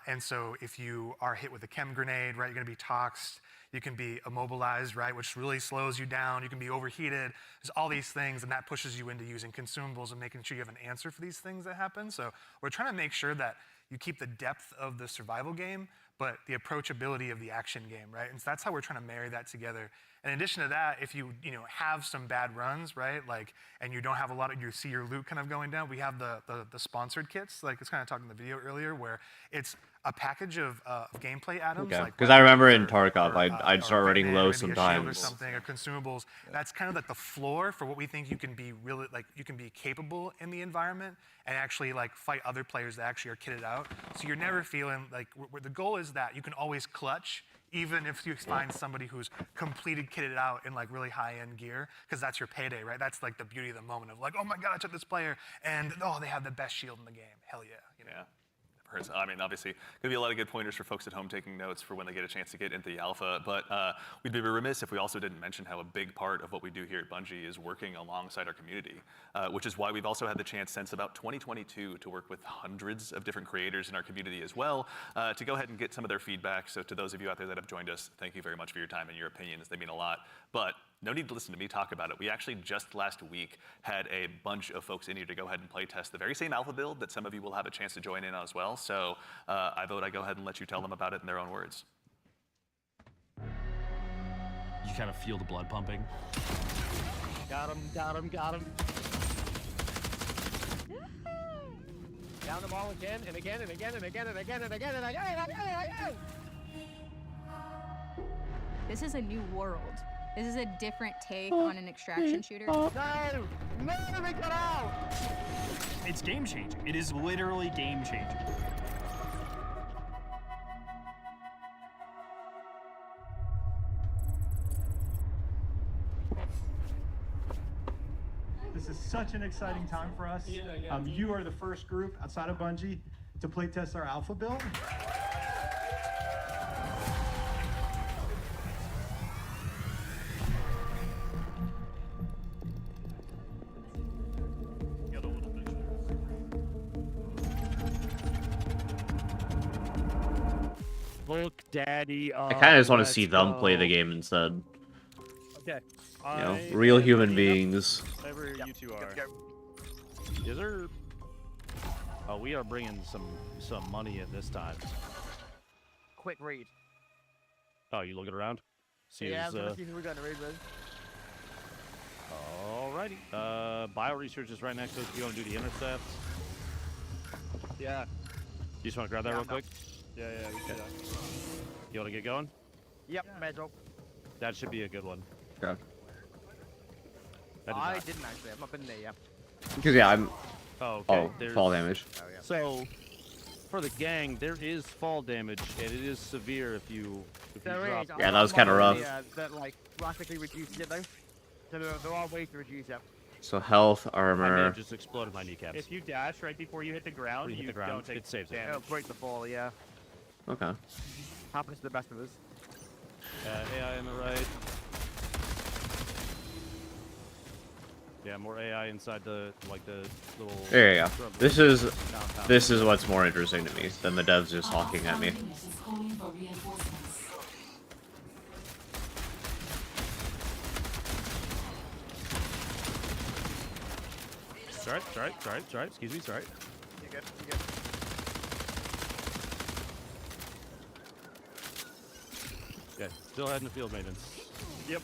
and so if you are hit with a chem grenade, right, you're going to be toxed. You can be immobilized, right, which really slows you down. You can be overheated. There's all these things, and that pushes you into using consumables and making sure you have an answer for these things that happen. So we're trying to make sure that you keep the depth of the survival game, but the approachability of the action game, right? And so that's how we're trying to marry that together. And in addition to that, if you have some bad runs, right, like, and you don't have a lot of, you see your loot kind of going down, we have the sponsored kits, like it's kind of talking in the video earlier, where it's a package of gameplay items. Okay, like because I remember in or- Tarkov, or, I'd start running maybe low a shield or sometimes. something, or consumables. That's kind of like the floor for what we think you can be really, like you can be capable in the environment and actually like fight other players that actually are kitted out. So you're never feeling like, the goal is that you can always clutch, even if you find somebody who's completed kitted out in like really high-end gear, because that's your payday, right? That's like the beauty of the moment of like, oh my God, I took this player, and oh, they have the best shield in the game. Hell yeah. Yeah. I mean, obviously, going to be a lot of good pointers for folks at home taking notes for when they get a chance to get into the alpha. But we'd be remiss if we also didn't mention how a big part of what we do here at Bungie is working alongside our community, which is why we've also had the chance since about 2022 to work with hundreds of different creators in our community as well, to go ahead and get some of their feedback. So to those of you out there that have joined us, thank you very much for your time and your opinions. They mean a lot. But no need to listen to me talk about it. We actually just last week had a bunch of folks in here to go ahead and play test the very same alpha build that some of you will have a chance to join in on as well. So I vote I go ahead and let you tell them about it in their own words. You kind of feel the blood pumping. Got him, got him, got him. Down the ball again and again and again and again and again and again and again and again and again. This is a new world. This is a different take on an extraction shooter. No! No, they got out! It's game changing. It is literally game changing. This is such an exciting time for us. You are the first group outside of Bungie to playtest our alpha build. Look, Daddy. I kind of just want to see them play the game instead. Okay. Real human beings. Whatever you two are. Is there? Oh, we are bringing some money in this time. Quick read. Oh, you looking around? See Yeah, who's, I'm gonna see who we're gonna raid with. Alrighty. Bio research is right next to us. You want to do the intercepts? Yeah. You just want to grab that real quick? Yeah, we can do that. You want to get going? Yep, Medro. That should be a good one. Okay. I didn't actually. I've not been there yet. Because yeah, I'm. Oh, Oh, okay. fall damage. Oh, yeah. So, for the gang, there is fall damage, and it is severe if you There drop. is. Yeah, that was kinda rough. That like drastically reduces it though. So there are ways to reduce it. So health, I may armor. have just exploded my kneecaps. If you dash right before you hit the ground, Before you hit you the ground, don't take it saves it. damage. It'll break the ball, yeah. Okay. Happens to the best of us. AI on the right. Yeah, more AI inside the little. There you go. shrub. This is what's more interesting to me than the devs just talking at me. Sorry. Excuse me. Sorry. You good? You good? Okay. Still heading to field maintenance. Yep.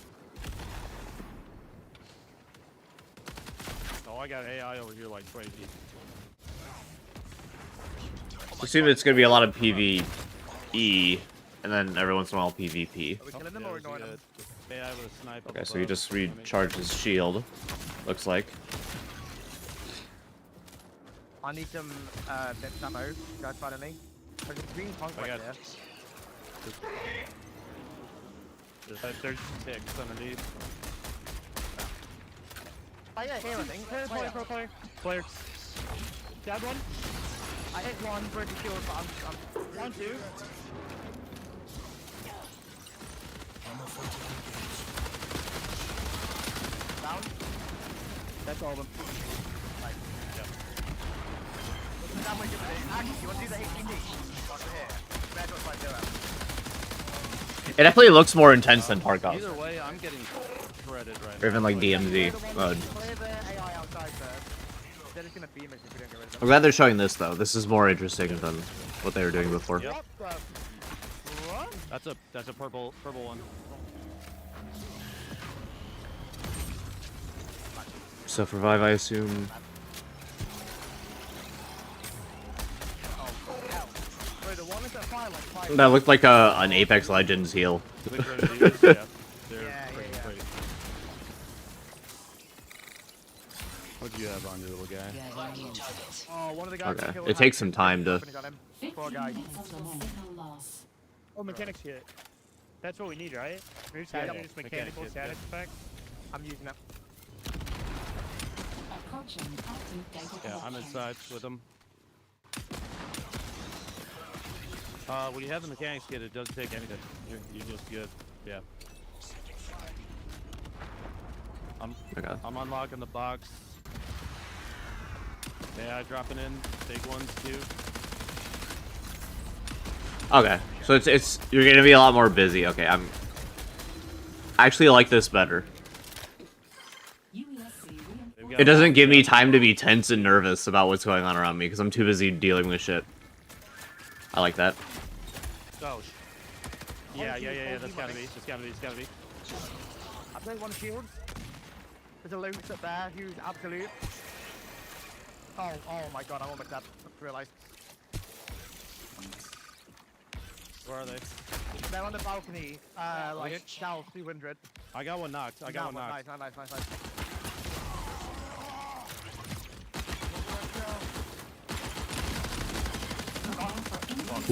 Oh, I got AI over here like crazy. Assume it's gonna be a lot of PvE, and then every once in a while PvP. Are we killing them or ignoring them? AI with a sniper. Okay, so he just recharged his shield. Looks like. I need some bits ammo. Guys, find me. There's a green punk I right got- there. There's 6 underneath. Oh yeah, here I think. Clear. Stab one. I hit one, pretty sure, but I'm 1, 2. down. That's all of them. Right. What's the damage of it? Actually, you want to do the HPD? Whilst we're here. Compared to what I do out. It definitely looks more intense than Tarkov. Either way, I'm getting shredded right Or even like DMZ mode. Clear the AI outside first. They're just gonna beam us if we don't get rid of them. I'm glad they're showing this though. This is more interesting than what they were doing before. Yep. That's a purple one. So for Vive, I assume. Wait, the one is at fire like fire. That looked like an Apex Legends heal. The grenades, yeah. They're Yeah. pretty. What do you have on your little guy? Oh, one of the guys Okay, killed it takes some time to. got him. Poor guy. Oh, mechanics hit. That's what we need, right? We're just Yeah, getting just mechanical mechanics, static yeah. effect. I'm using it. Yeah, I'm inside with them. When you have the mechanics kit, it doesn't take anything. You're just good. Yeah. Okay. I'm unlocking the box. Yeah, dropping in big ones too. Okay, so it's you're gonna be a lot more busy. Okay, I actually like this better. It doesn't give me time to be tense and nervous about what's going on around me because I'm too busy dealing with shit. I like that. Oh. Yeah. That's gotta be. It's gotta be. I played one shield. There's a loot up there, huge absolute. Oh my god, I'm almost dead. I realised. Where are they? They're on the balcony, like south 200. I got one knocked. I got one knocked. Nice.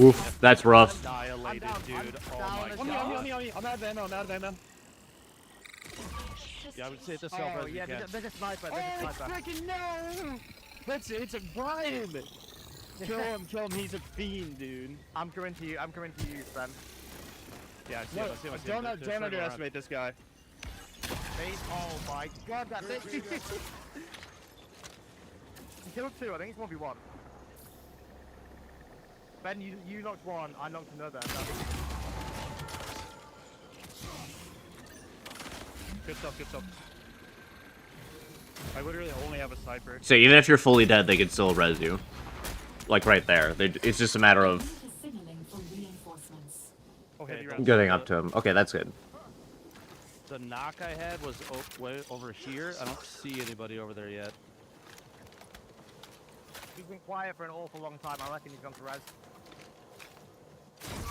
Oof, that's rough. Annihilated, dude. Oh my god. On me. I'm out of ammo. Yeah, I would say it's a self as you can. There's a sniper, Freaking no! It's a Brian! Kill him, he's a fiend, dude. I'm coming to you, friend. Yeah, I see him. Don't They're circling around. underestimate this guy. Oh my god, that bitch! He killed 2, I think it's 1v1. Ben, you knocked 1, I knocked another. Good stuff. I literally only have a sniper. So even if you're fully dead, they can still res you. Like right there. It's just a matter of getting up to him. Okay, that's good. The knock I had was way over here. I don't see anybody over there yet. He's been quiet for an awful long time, I reckon he's gone to res.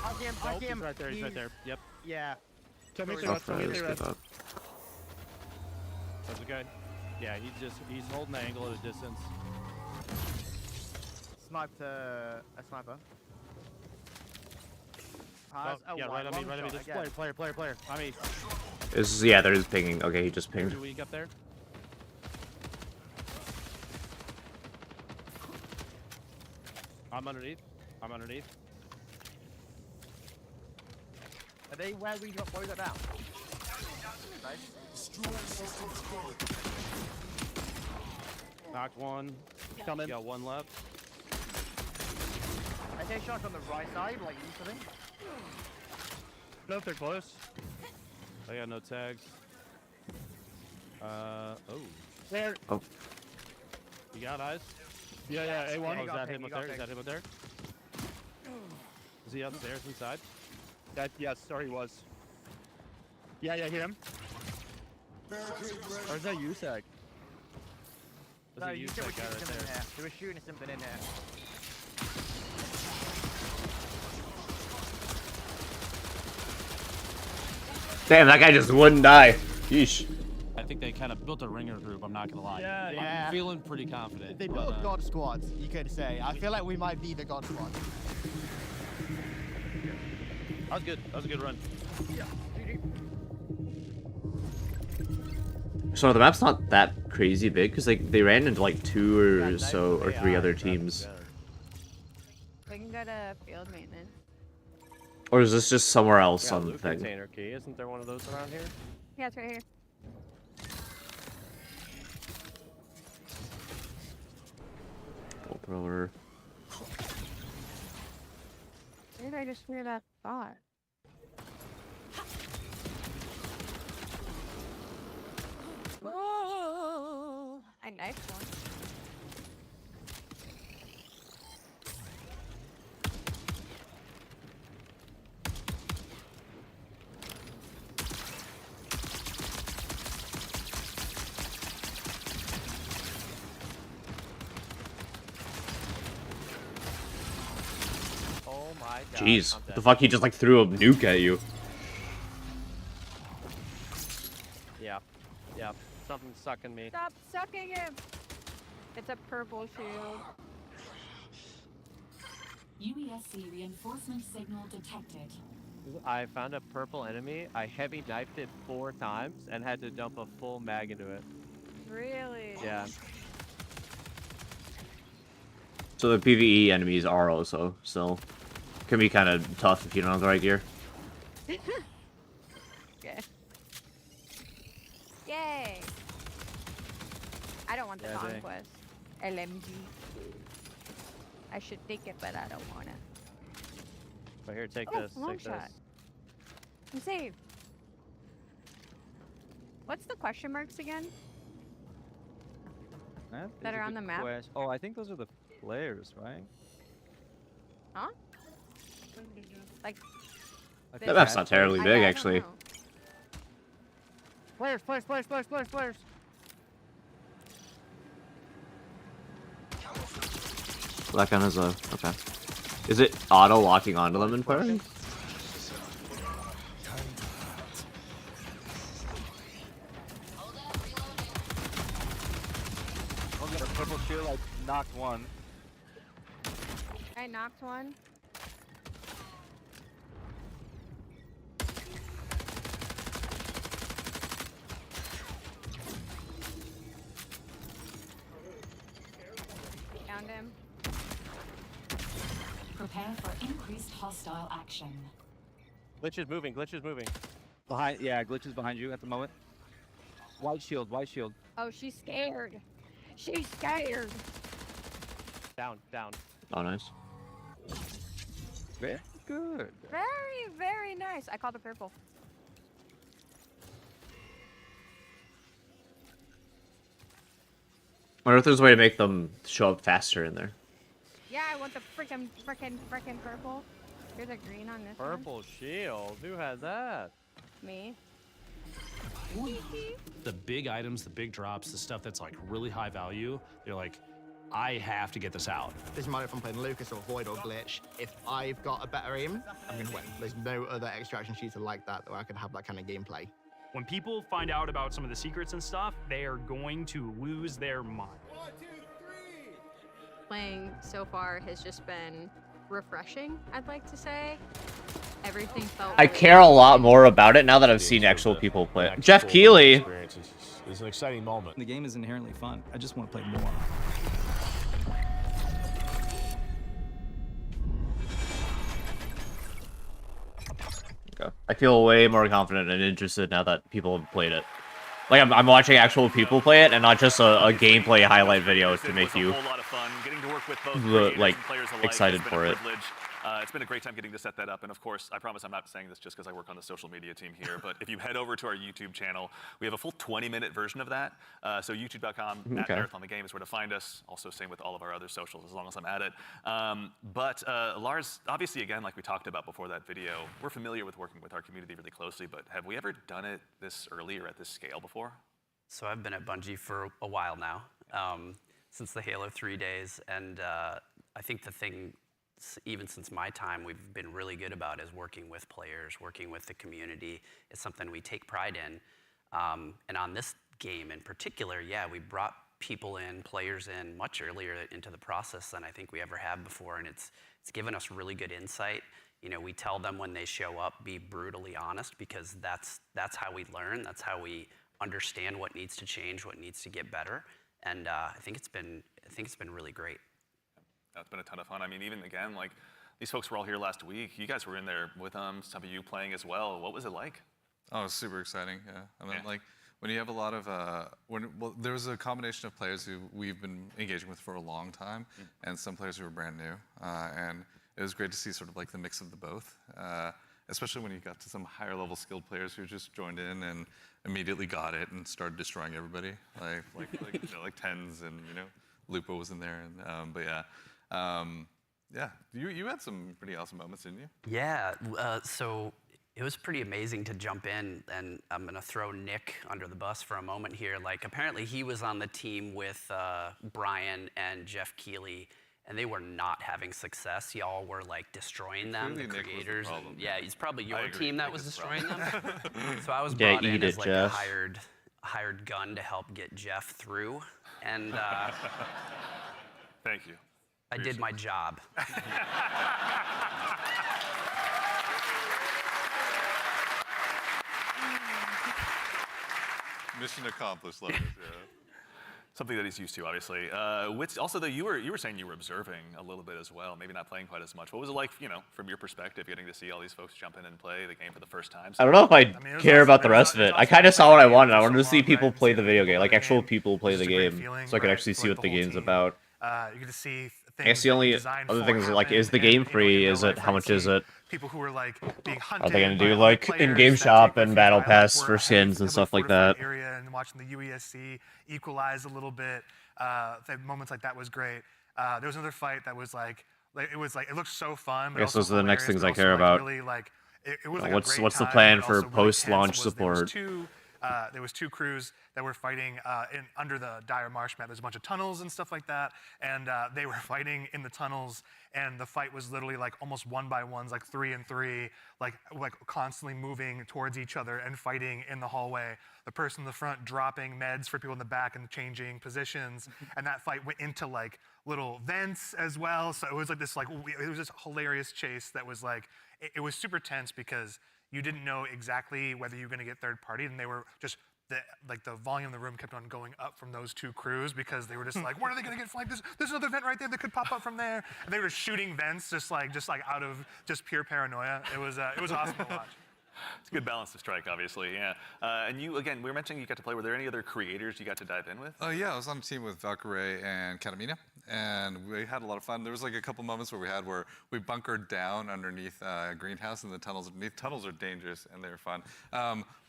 I see him. He's right there. He's right there. Yep. Yeah. Tell me I'll try to skip up. That's a guy. Yeah, he's holding the angle at a distance. Sniped a sniper. Yeah, right on me. Just player. I mean, Yeah, they're just pinging. Okay, he just pinged. there's a weak up there. I'm underneath. Are they where we got boys are down? Nice. Knocked one. Coming. Got one left. I take shots on the right side, like usually. No, if they're close. I got no tags. Oh. There. Oh. You got eyes? Yeah, A1. Oh, is that him up there? Is that him up there? Is he upstairs inside? Yes, sorry, he was. Yeah, hear him. Or is that USAC? There's No, a you USAC said guy right there. They were shooting something in here. Damn, that guy just wouldn't die. Yeesh. I think like they kind of built a ringer group. I'm not gonna lie. Yeah. I'm feeling pretty confident. They but, built God Squad, you could say. I feel like we might be the God Squad. That was good. That was a good run. Yeah. So the map's not that crazy big because like they ran into like 2 or so or 3 other teams. We can go to field maintenance. Or is this just somewhere else Yeah, on the loot thing? container key. Isn't there one of those around here? Yeah, it's right here. Bolt thrower. Where did I just hear that thought? Oh, I knifed one. Oh my god. Jeez, I'm what the dead. fuck? He just like threw a nuke at you. Yeah. Yeah. Something's sucking me. Stop sucking him! It's a purple shield. UESC reinforcement signal detected. I found a purple enemy. I heavy knifed it 4 times and had to dump a full mag into it. Really? Yeah. So the PvE enemies are also still can be kind of tough if you don't have the right gear. Okay. Yay! I don't want the Yeah, dang. conquest. LMG. I should take it, but I don't want it. But here, take Oh, this. long Take shot. this. I'm saved. What's the question marks again? That That is are a on the good map? quest- Oh, I think those are the players, right? Huh? Like. I That think map's that's not terribly I big, don't actually. know. Players, players, players, players, players, players. That gun is a okay. Is it auto locking onto them and firing? Oh, got a purple shield. I knocked one. I knocked one. Found him. Prepare for increased hostile action. Glitch is moving. Glitch is moving. Behind. Yeah, Glitch is behind you at the moment. White shield. White shield. Oh, she's scared. She's scared. Down. Down. Oh, nice. Very good. Very, very nice. I called the purple. I wonder if there's a way to make them show up faster in there. Yeah, I want the frickin' purple. Here's a green on this Purple shield. Who has that? one. Me. The big items, the big drops, the stuff that's like really high value, they're like, I have to get this out. Doesn't matter if I'm playing Lucas or Void or Glitch. If I've got a better aim, I'm gonna win. There's no other extraction shooter like that where I can have that kind of gameplay. When people find out about some of the secrets and stuff, they are going to lose their mind. Playing so far has just been refreshing, I'd like to say. Everything felt I care a lot more about it now that I've seen actual people play it. Jeff Keighley. It's an exciting moment. The game is inherently fun. I just want to play more. Okay. I feel way more confident and interested now that people have played it. Like I'm watching actual people play it and not just a gameplay highlight video to make you a lot of fun getting to work with both like and players alike. excited It's been for a it. privilege. It's been a great time getting to set that up, and of course, I promise I'm not saying this just because I work on the social media team here, but if you head over to our YouTube channel, we have a full 20-minute version of that. So youtube.com Okay. @Marathon the Game is where to find us. Also, same with all of our other socials, as long as I'm at it. But Lars, obviously, again, like we talked about before that video, we're familiar with working with our community really closely, but have we ever done it this early or at this scale before? So I've been at Bungie for a while now, since the Halo 3 days, and I think the thing, even since my time, we've been really good about is working with players, working with the community. It's something we take pride in. And on this game in particular, yeah, we brought people in, players in much earlier into the process than I think we ever have before, and it's given us really good insight. You know, we tell them when they show up, be brutally honest, because that's how we learn. That's how we understand what needs to change, what needs to get better, and I think it's been really great. That's been a ton of fun. I mean, even again, like these folks were all here last week. You guys were in there with them. Some of you playing as well. What was it like? Oh, it was super exciting. Yeah, I mean, like when you have a lot of there was a combination of players who we've been engaging with for a long time, and some players who were brand new, and it was great to see sort of like the mix of the both. Especially when you got to some higher level skilled players who just joined in and immediately got it and started destroying everybody, like Tens and Lupo was in there, and but yeah. Yeah, you had some pretty awesome moments, didn't you? Yeah, so it was pretty amazing to jump in, and I'm gonna throw Nick under the bus for a moment here. Like, apparently he was on the team with Brian and Jeff Keighley, and they were not having success. Y'all were like destroying them, the creators. Yeah, it's probably your team that was destroying them. So I was brought in as like a hired gun to help get Jeff through, and thank you. I did my job. Mission accomplished, Lucas. Yeah. Something that he's used to, obviously. Also, though, you were saying you were observing a little bit as well, maybe not playing quite as much. What was it like, from your perspective, getting to see all these folks jump in and play the game for the first time? I don't know if I care about the rest of it. I kind of saw what I wanted. I wanted to see people play the video game, like actual people play the game, so I could actually see what the game's about. You get to see I guess the only other thing is like, is the game free? Is it? How much is it? People who were like being hunted. Are they gonna do like in-game shop and battle pass for skins and stuff like that? Area and watching the UESC equalize a little bit. Moments like that was great. There was another fight that was like it looked so fun. But I guess those are the next things I care about. Really, it was like what's the plan for post-launch support? There was two crews that were fighting under the Dire Marsh map. There's a bunch of tunnels and stuff like that, and they were fighting in the tunnels, and the fight was literally like almost 1 by 1s, like 3 and 3, like constantly moving towards each other and fighting in the hallway. The person in the front dropping meds for people in the back and changing positions, and that fight went into like little vents as well. So it was like this it was this hilarious chase that was like it was super tense because you didn't know exactly whether you were going to get third party, and they were just the volume of the room kept on going up from those two crews because they were just like, when are they going to get flanked? There's another vent right there that could pop up from there, and they were shooting vents just like out of just pure paranoia. It was awesome to watch. It's a good balance to strike, obviously, yeah. And you, again, we were mentioning you got to play. Were there any other creators you got to dive in with? Oh, yeah, I was on a team with Valkyrie and Katamina, and we had a lot of fun. There was like a couple moments where we bunkered down underneath a greenhouse in the tunnels underneath. Tunnels are dangerous, and they were fun.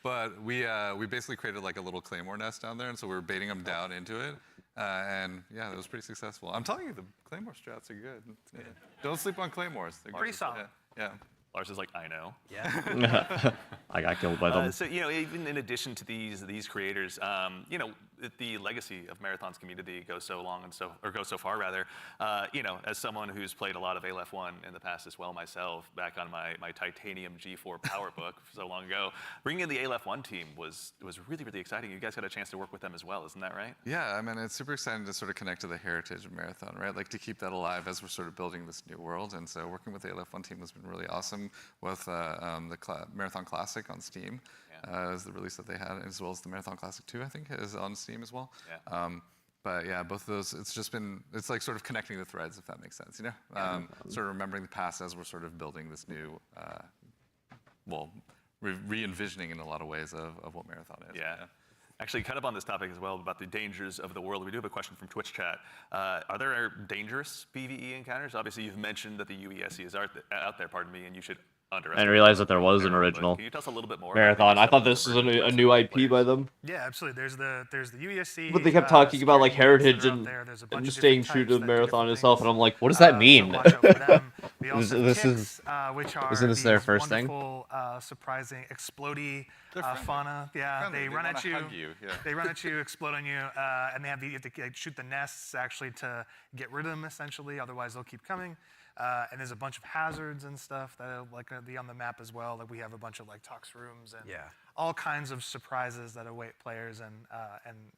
But we basically created like a little claymore nest down there, and so we were baiting them down into it. And yeah, it was pretty successful. I'm telling you, the claymore strats are good. Yeah. Don't sleep on claymores. They're pretty solid. Yeah. Lars is like, I know. Yeah. I got killed by them. So even in addition to these creators, the legacy of Marathon's community goes so long and goes so far rather. As someone who's played a lot of Aleph 1 in the past as well myself, back on my Titanium G4 PowerBook so long ago, bringing in the Aleph 1 team was really, really exciting. You guys got a chance to work with them as well, isn't that right? Yeah, I mean, it's super exciting to sort of connect to the heritage of Marathon, right? Like to keep that alive as we're sort of building this new world. And so working with the Aleph 1 team has been really awesome. With the Marathon Classic on Steam is the release that they had, as well as the Marathon Classic 2, I think, is on Steam as well. Yeah. But yeah, both of those, it's like sort of connecting the threads, if that makes sense, sort of remembering the past as we're sort of building this new, re-envisioning in a lot of ways of what Marathon is. Yeah. Actually, kind of on this topic as well, about the dangers of the world, we do have a question from Twitch chat. Are there dangerous PvE encounters? Obviously, you've mentioned that the UESC is out there, and you should underestimate. I didn't realize that there was an original Can you tell us a little bit more Marathon. I thought this was a new IP by them. Yeah, absolutely. There's the UESC. But they kept talking about like heritage and staying true to Marathon itself, and I'm like, what does that mean? We We also have kicks, which are isn't this these their first thing? wonderful, surprising, explodey friendly. fauna. Yeah, Friendly. they run wanna at you. hug you. Yeah. They run at you, explode on you, and they have you have to like, shoot the nests actually to get rid of them essentially. Otherwise, they'll keep coming. And there's a bunch of hazards and stuff that are like gonna be on the map as well. Like we have a bunch of like tox rooms and all kinds of surprises that await players. And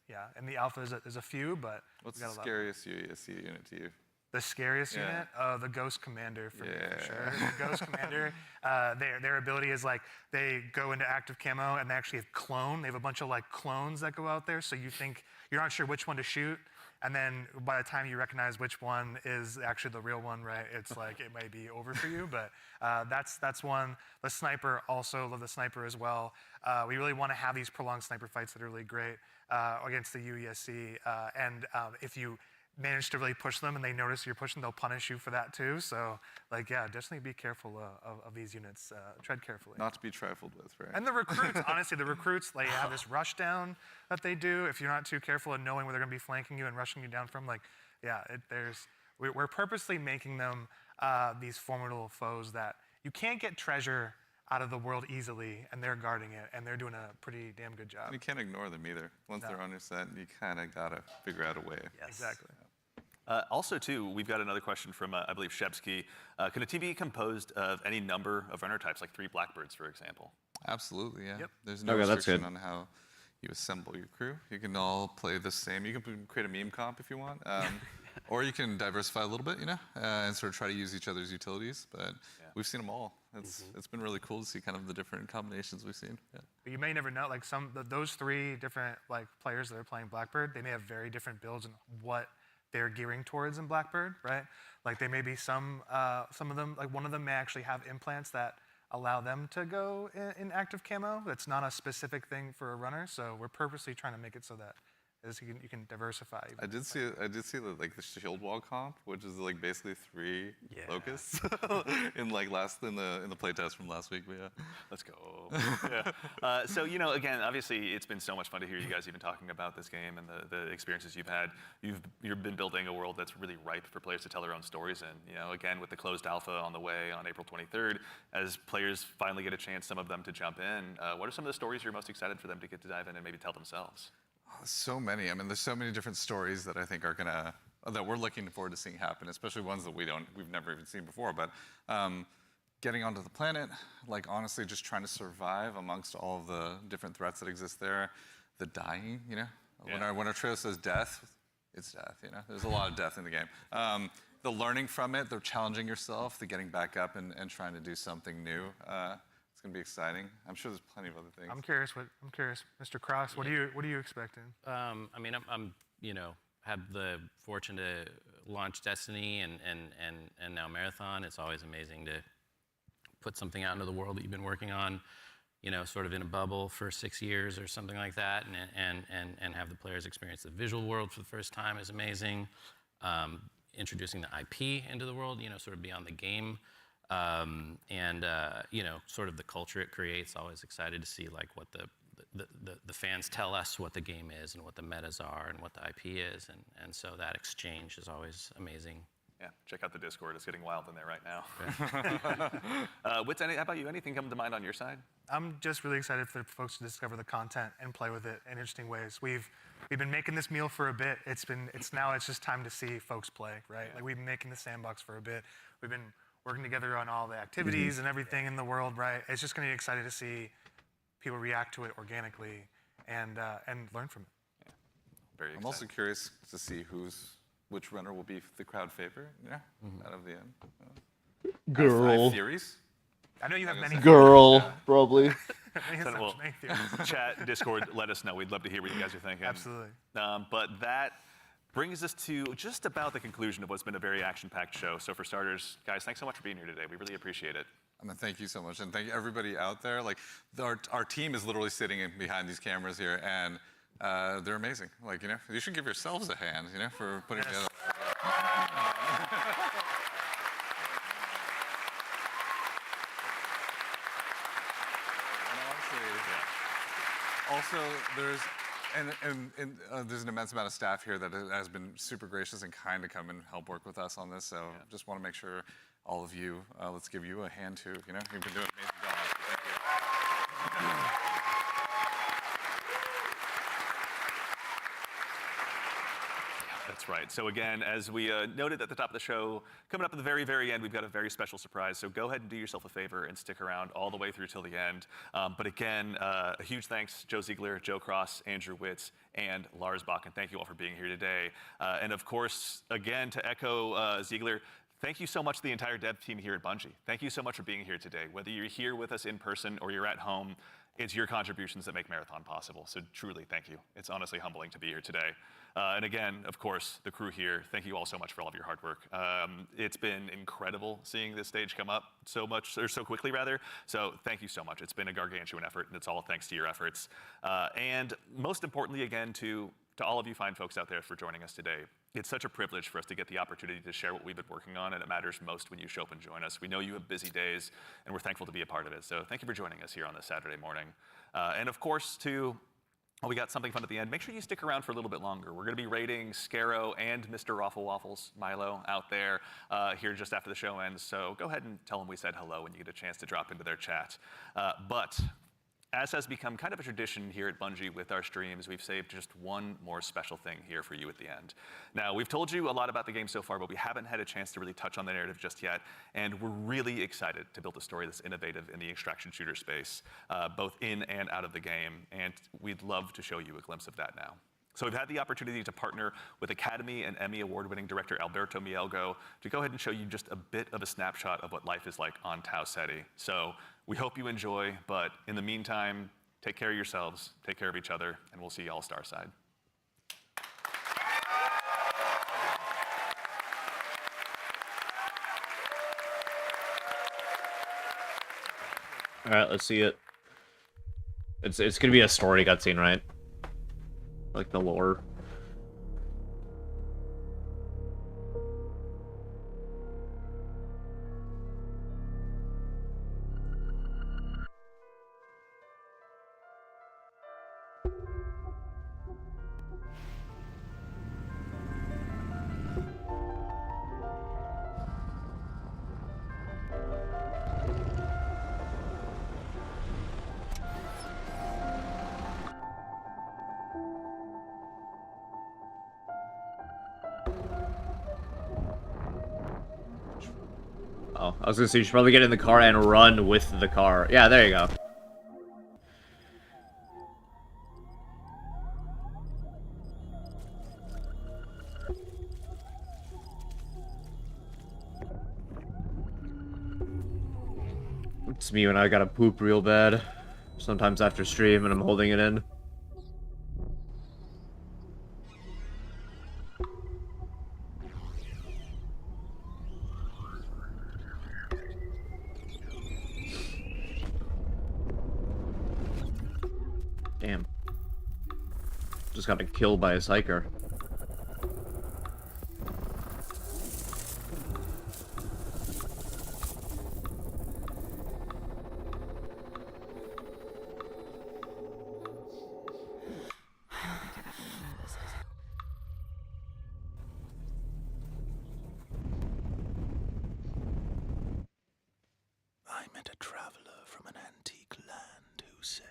yeah, in the alpha there's a few, but What's we got the a lot. scariest UESC unit to you? The scariest unit? The Ghost Commander for me, for sure. The Ghost Commander, their ability is like they go into active camo and they actually have clone. They have a bunch of like clones that go out there, so you think you're not sure which one to shoot. And then by the time you recognize which one is actually the real one, right, it's like it may be over for you. But that's one. The sniper, also love the sniper as well. We really want to have these prolonged sniper fights that are really great against the UESC. And if you manage to really push them and they notice you're pushing, they'll punish you for that too. So like, yeah, definitely be careful of these units. Tread carefully. Not to be trifled with, right? And the recruits, honestly, the recruits, they have this rush down that they do. If you're not too careful in knowing where they're going to be flanking you and rushing you down from, like, yeah, we're purposely making them these formidable foes that you can't get treasure out of the world easily, and they're guarding it, and they're doing a pretty damn good job. And you can't ignore them either. Once they're on your set, you kind of got to figure out a way. Yes. Exactly. Also, too, we've got another question from, I believe, Shebsky. Can a team be composed of any number of runner types, like 3 Blackbirds, for example? Absolutely, yeah. Yep. There's no Okay, that's restriction good. on how you assemble your crew. You can all play the same. You can create a meme comp if you want. Or you can diversify a little bit, and sort of try to use each other's utilities. But we've seen them all. It's been really cool to see kind of the different combinations we've seen. Yeah. But you may never know, like those 3 different like players that are playing Blackbird, they may have very different builds and what they're gearing towards in Blackbird, right? Like they may be some of them, like one of them may actually have implants that allow them to go in active camo. That's not a specific thing for a runner, so we're purposely trying to make it so that you can diversify. I did see like the shield wall comp, which is like basically 3 locusts in the playtest from last week. But yeah, let's go. Yeah. So again, obviously, it's been so much fun to hear you guys even talking about this game and the experiences you've had. You've been building a world that's really ripe for players to tell their own stories in. Again, with the closed alpha on the way on April 23rd, as players finally get a chance, some of them to jump in. What are some of the stories you're most excited for them to get to dive in and maybe tell themselves? So many. I mean, there's so many different stories that I think are that we're looking forward to seeing happen, especially ones that we've never even seen before. But getting onto the planet, like honestly, just trying to survive amongst all of the different threats that exist there. The dying, when our trail says death, it's death. There's a lot of death in the game. The learning from it, the challenging yourself, the getting back up and trying to do something new. It's gonna be exciting. I'm sure there's plenty of other things. I'm curious, Mr. Cross. What are you expecting? I mean, I'm had the fortune to launch Destiny and now Marathon. It's always amazing to put something out into the world that you've been working on, sort of in a bubble for 6 years or something like that, and have the players experience the visual world for the first time is amazing. Introducing the IP into the world, sort of beyond the game. Sort of the culture it creates. Always excited to see like what the fans tell us what the game is and what the metas are and what the IP is, and so that exchange is always amazing. Yeah, check out the Discord. It's getting wild in there right now. How about you? Anything come to mind on your side? I'm just really excited for folks to discover the content and play with it in interesting ways. We've been making this meal for a bit. It's just time to see folks play, right? Like we've been making the sandbox for a bit. We've been working together on all the activities and everything in the world, right? It's just going to be exciting to see people react to it organically and learn from it. Yeah. Very exciting. I'm also curious to see which runner will be the crowd favorite, out of the end. Girl. I have theories. I know you have many. Girl, probably. Well, chat, Discord, let us know. We'd love to hear what you guys are thinking. Absolutely. But that brings us to just about the conclusion of what's been a very action-packed show. So for starters, guys, thanks so much for being here today. We really appreciate it. I mean, thank you so much, and thank you everybody out there. Like our team is literally sitting behind these cameras here, and they're amazing. Like you should give yourselves a hand, for putting together. Also, there's an immense amount of staff here that has been super gracious and kind to come and help work with us on this. So just want to make sure all of you. Let's give you a hand too. You know, you've been doing an amazing job. So thank you. That's right. So again, as we noted at the top of the show, coming up at the very, very end, we've got a very special surprise. So go ahead and do yourself a favor and stick around all the way through till the end. But again, a huge thanks, Joe Ziegler, Joe Cross, Andrew Witz, and Lars Bakken. Thank you all for being here today. And of course, again, to echo Ziegler, thank you so much to the entire dev team here at Bungie. Thank you so much for being here today. Whether you're here with us in person or you're at home, it's your contributions that make Marathon possible. So truly, thank you. It's honestly humbling to be here today. And again, of course, the crew here, thank you all so much for all of your hard work. It's been incredible seeing this stage come up so much, or so quickly rather. So thank you so much. It's been a gargantuan effort, and it's all thanks to your efforts. And most importantly, again, to all of you fine folks out there for joining us today. It's such a privilege for us to get the opportunity to share what we've been working on, and it matters most when you show up and join us. We know you have busy days, and we're thankful to be a part of it. So thank you for joining us here on this Saturday morning. And of course, we got something fun at the end. Make sure you stick around for a little bit longer. We're going to be rating Scarrow and Mr. Raffle Waffles, Milo, out there here just after the show ends. So go ahead and tell them we said hello when you get a chance to drop into their chat. But as has become kind of a tradition here at Bungie with our streams, we've saved just one more special thing here for you at the end. Now, we've told you a lot about the game so far, but we haven't had a chance to really touch on the narrative just yet, and we're really excited to build a story that's innovative in the extraction shooter space, both in and out of the game, and we'd love to show you a glimpse of that now. So we've had the opportunity to partner with Academy and Emmy award-winning director Alberto Mielgo to go ahead and show you just a bit of a snapshot of what life is like on Tau Ceti. So we hope you enjoy, but in the meantime, take care of yourselves, take care of each other, and we'll see you all Starside. All right, let's see it. It's gonna be a story cutscene, right? Like the lore. Oh, I was gonna say you should probably get in the car and run with the car. Yeah, there you go. It's me when I gotta poop real bad. Sometimes after stream and I'm holding it in. Damn. Just got killed by a psyker. I met a traveler from an antique land who said,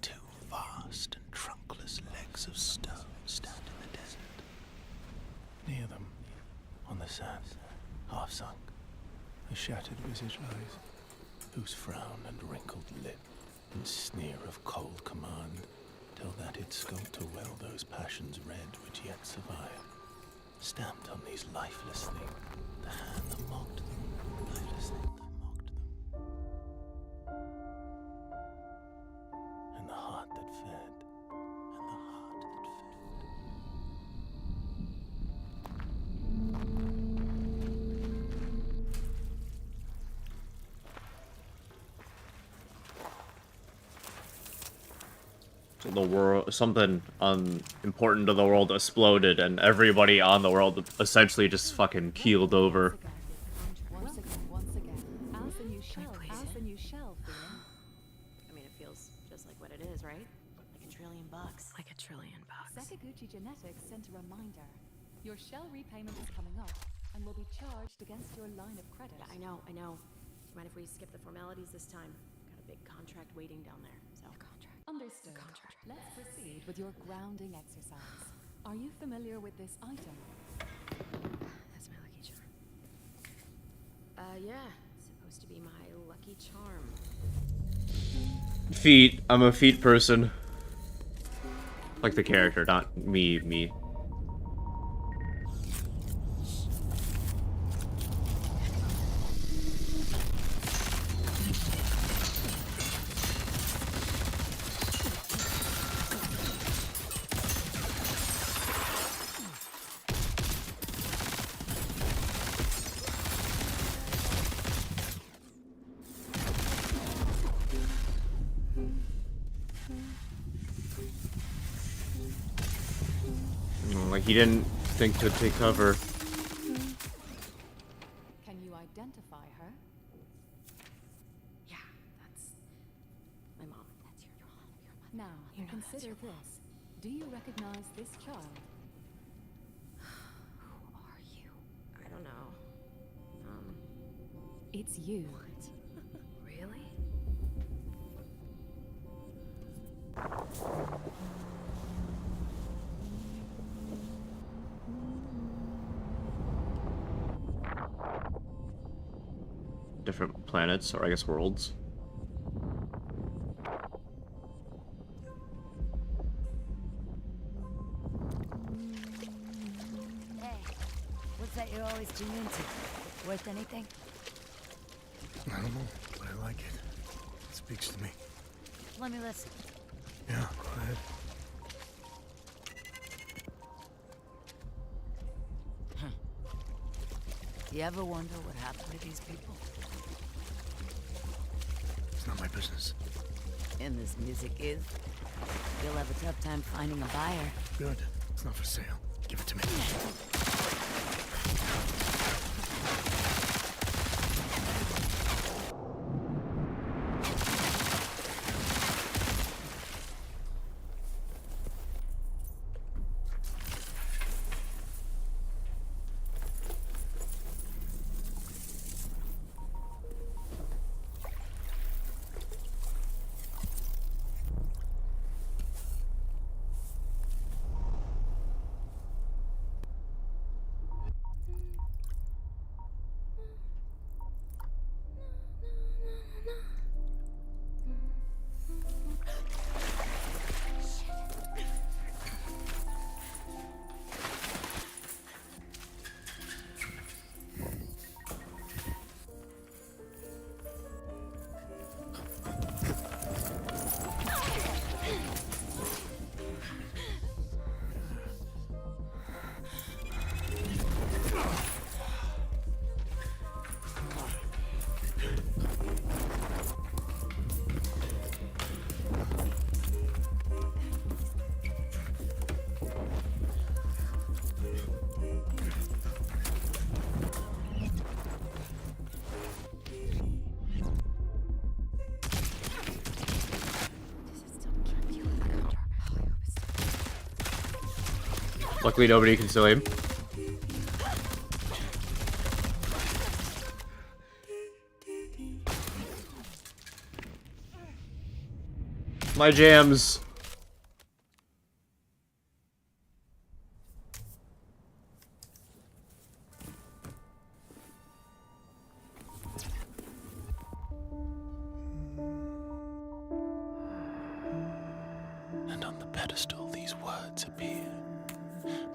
"Two vast and trunkless legs of stone stand in the desert. Near them, on the sand, half sunk, a shattered visage lies, whose frown and wrinkled lip and sneer of cold command tell that it sculptor well those passions red which yet survive. Stamped on these lifeless things, the hand that mocked them, lifeless thing that mocked them. And the heart that fed, and the heart that fed. The world, something important to the world exploded, and everybody on the world essentially just fucking keeled over. Once again. How's the new shell feeling? I mean, it feels just like what it is, right? Like $1 trillion. Like $1 trillion. Sakaguchi Genetics sent a reminder. Your shell repayment is coming up, and will be charged against your line of credit. Yeah, I know. Do you mind if we skip the formalities this time? Got a big contract waiting down there, so. Understood. Let's proceed with your grounding exercise. Are you familiar with this item? That's my lucky charm. Yeah. Supposed to be my lucky charm. Feet. I'm a feet person. Like the character, not me. Like he didn't think to take cover. Can you identify her? Yeah, that's my mom. That's your mom. Now, consider this. Do you recognize this child? Who are you? I don't know. It's you. Really? Different planets, or I guess worlds. Hey, what's that you always tune into? Worth anything? I don't know, but I like it. It speaks to me. Let me listen. Yeah, go ahead. You ever wonder what happened to these people? It's not my business. And this music is? You'll have a tough time finding a buyer. Good. It's not for sale. Give it to me. Luckily, nobody can still aim. My jams. And on the pedestal these words appear.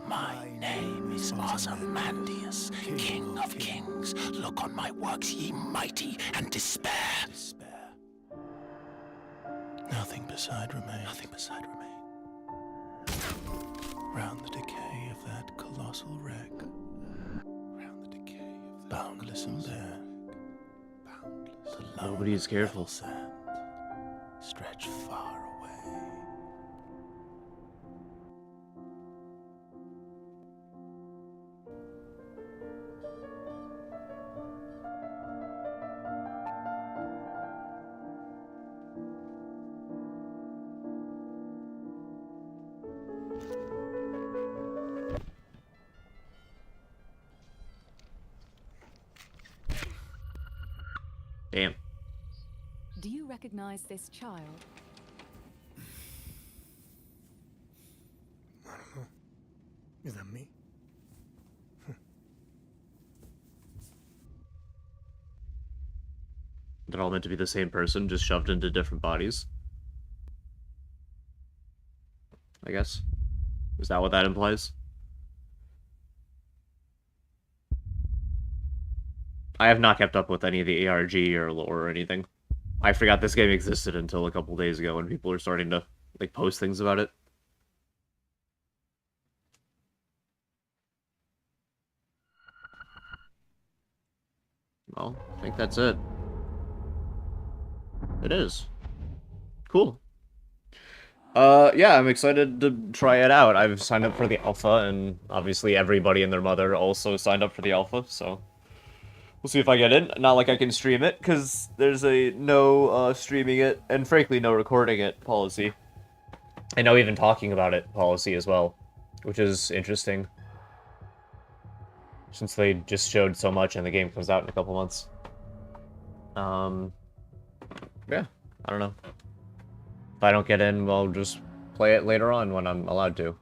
My name is Ozymandias, King of Kings. Look on my works, ye mighty, and despair. Nothing beside remain. Nothing beside remain. Round the decay of that colossal wreck. Round the decay of that boundless and bare. The Nobody is careful. sand stretch far away. Damn. Do you recognize this child? I don't know. Is that me? They're all meant to be the same person, just shoved into different bodies. I guess. Is that what that implies? I have not kept up with any of the ARG or lore or anything. I forgot this game existed until a couple days ago when people are starting to like post things about it. Well, I think that's it. It is. Cool. Yeah, I'm excited to try it out. I've signed up for the alpha, and obviously everybody and their mother also signed up for the alpha, so we'll see if I get in. Not like I can stream it, because there's a no streaming it, and frankly no recording it policy. And no even talking about it policy as well, which is interesting. Since they just showed so much and the game comes out in a couple months. Yeah, I don't know. If I don't get in, I'll just play it later on when I'm allowed to.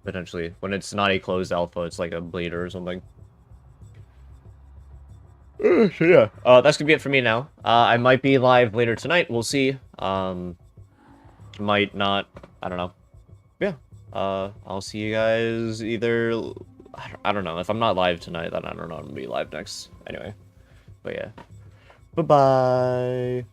Potentially. When it's not a closed alpha, it's like a beta or something. So yeah, that's gonna be it for me now. I might be live later tonight, we'll see. Might not, I don't know. Yeah, I'll see you guys either... I don't know. If I'm not live tonight, then I don't know. I'm gonna be live next. Anyway. But yeah. Bye-bye.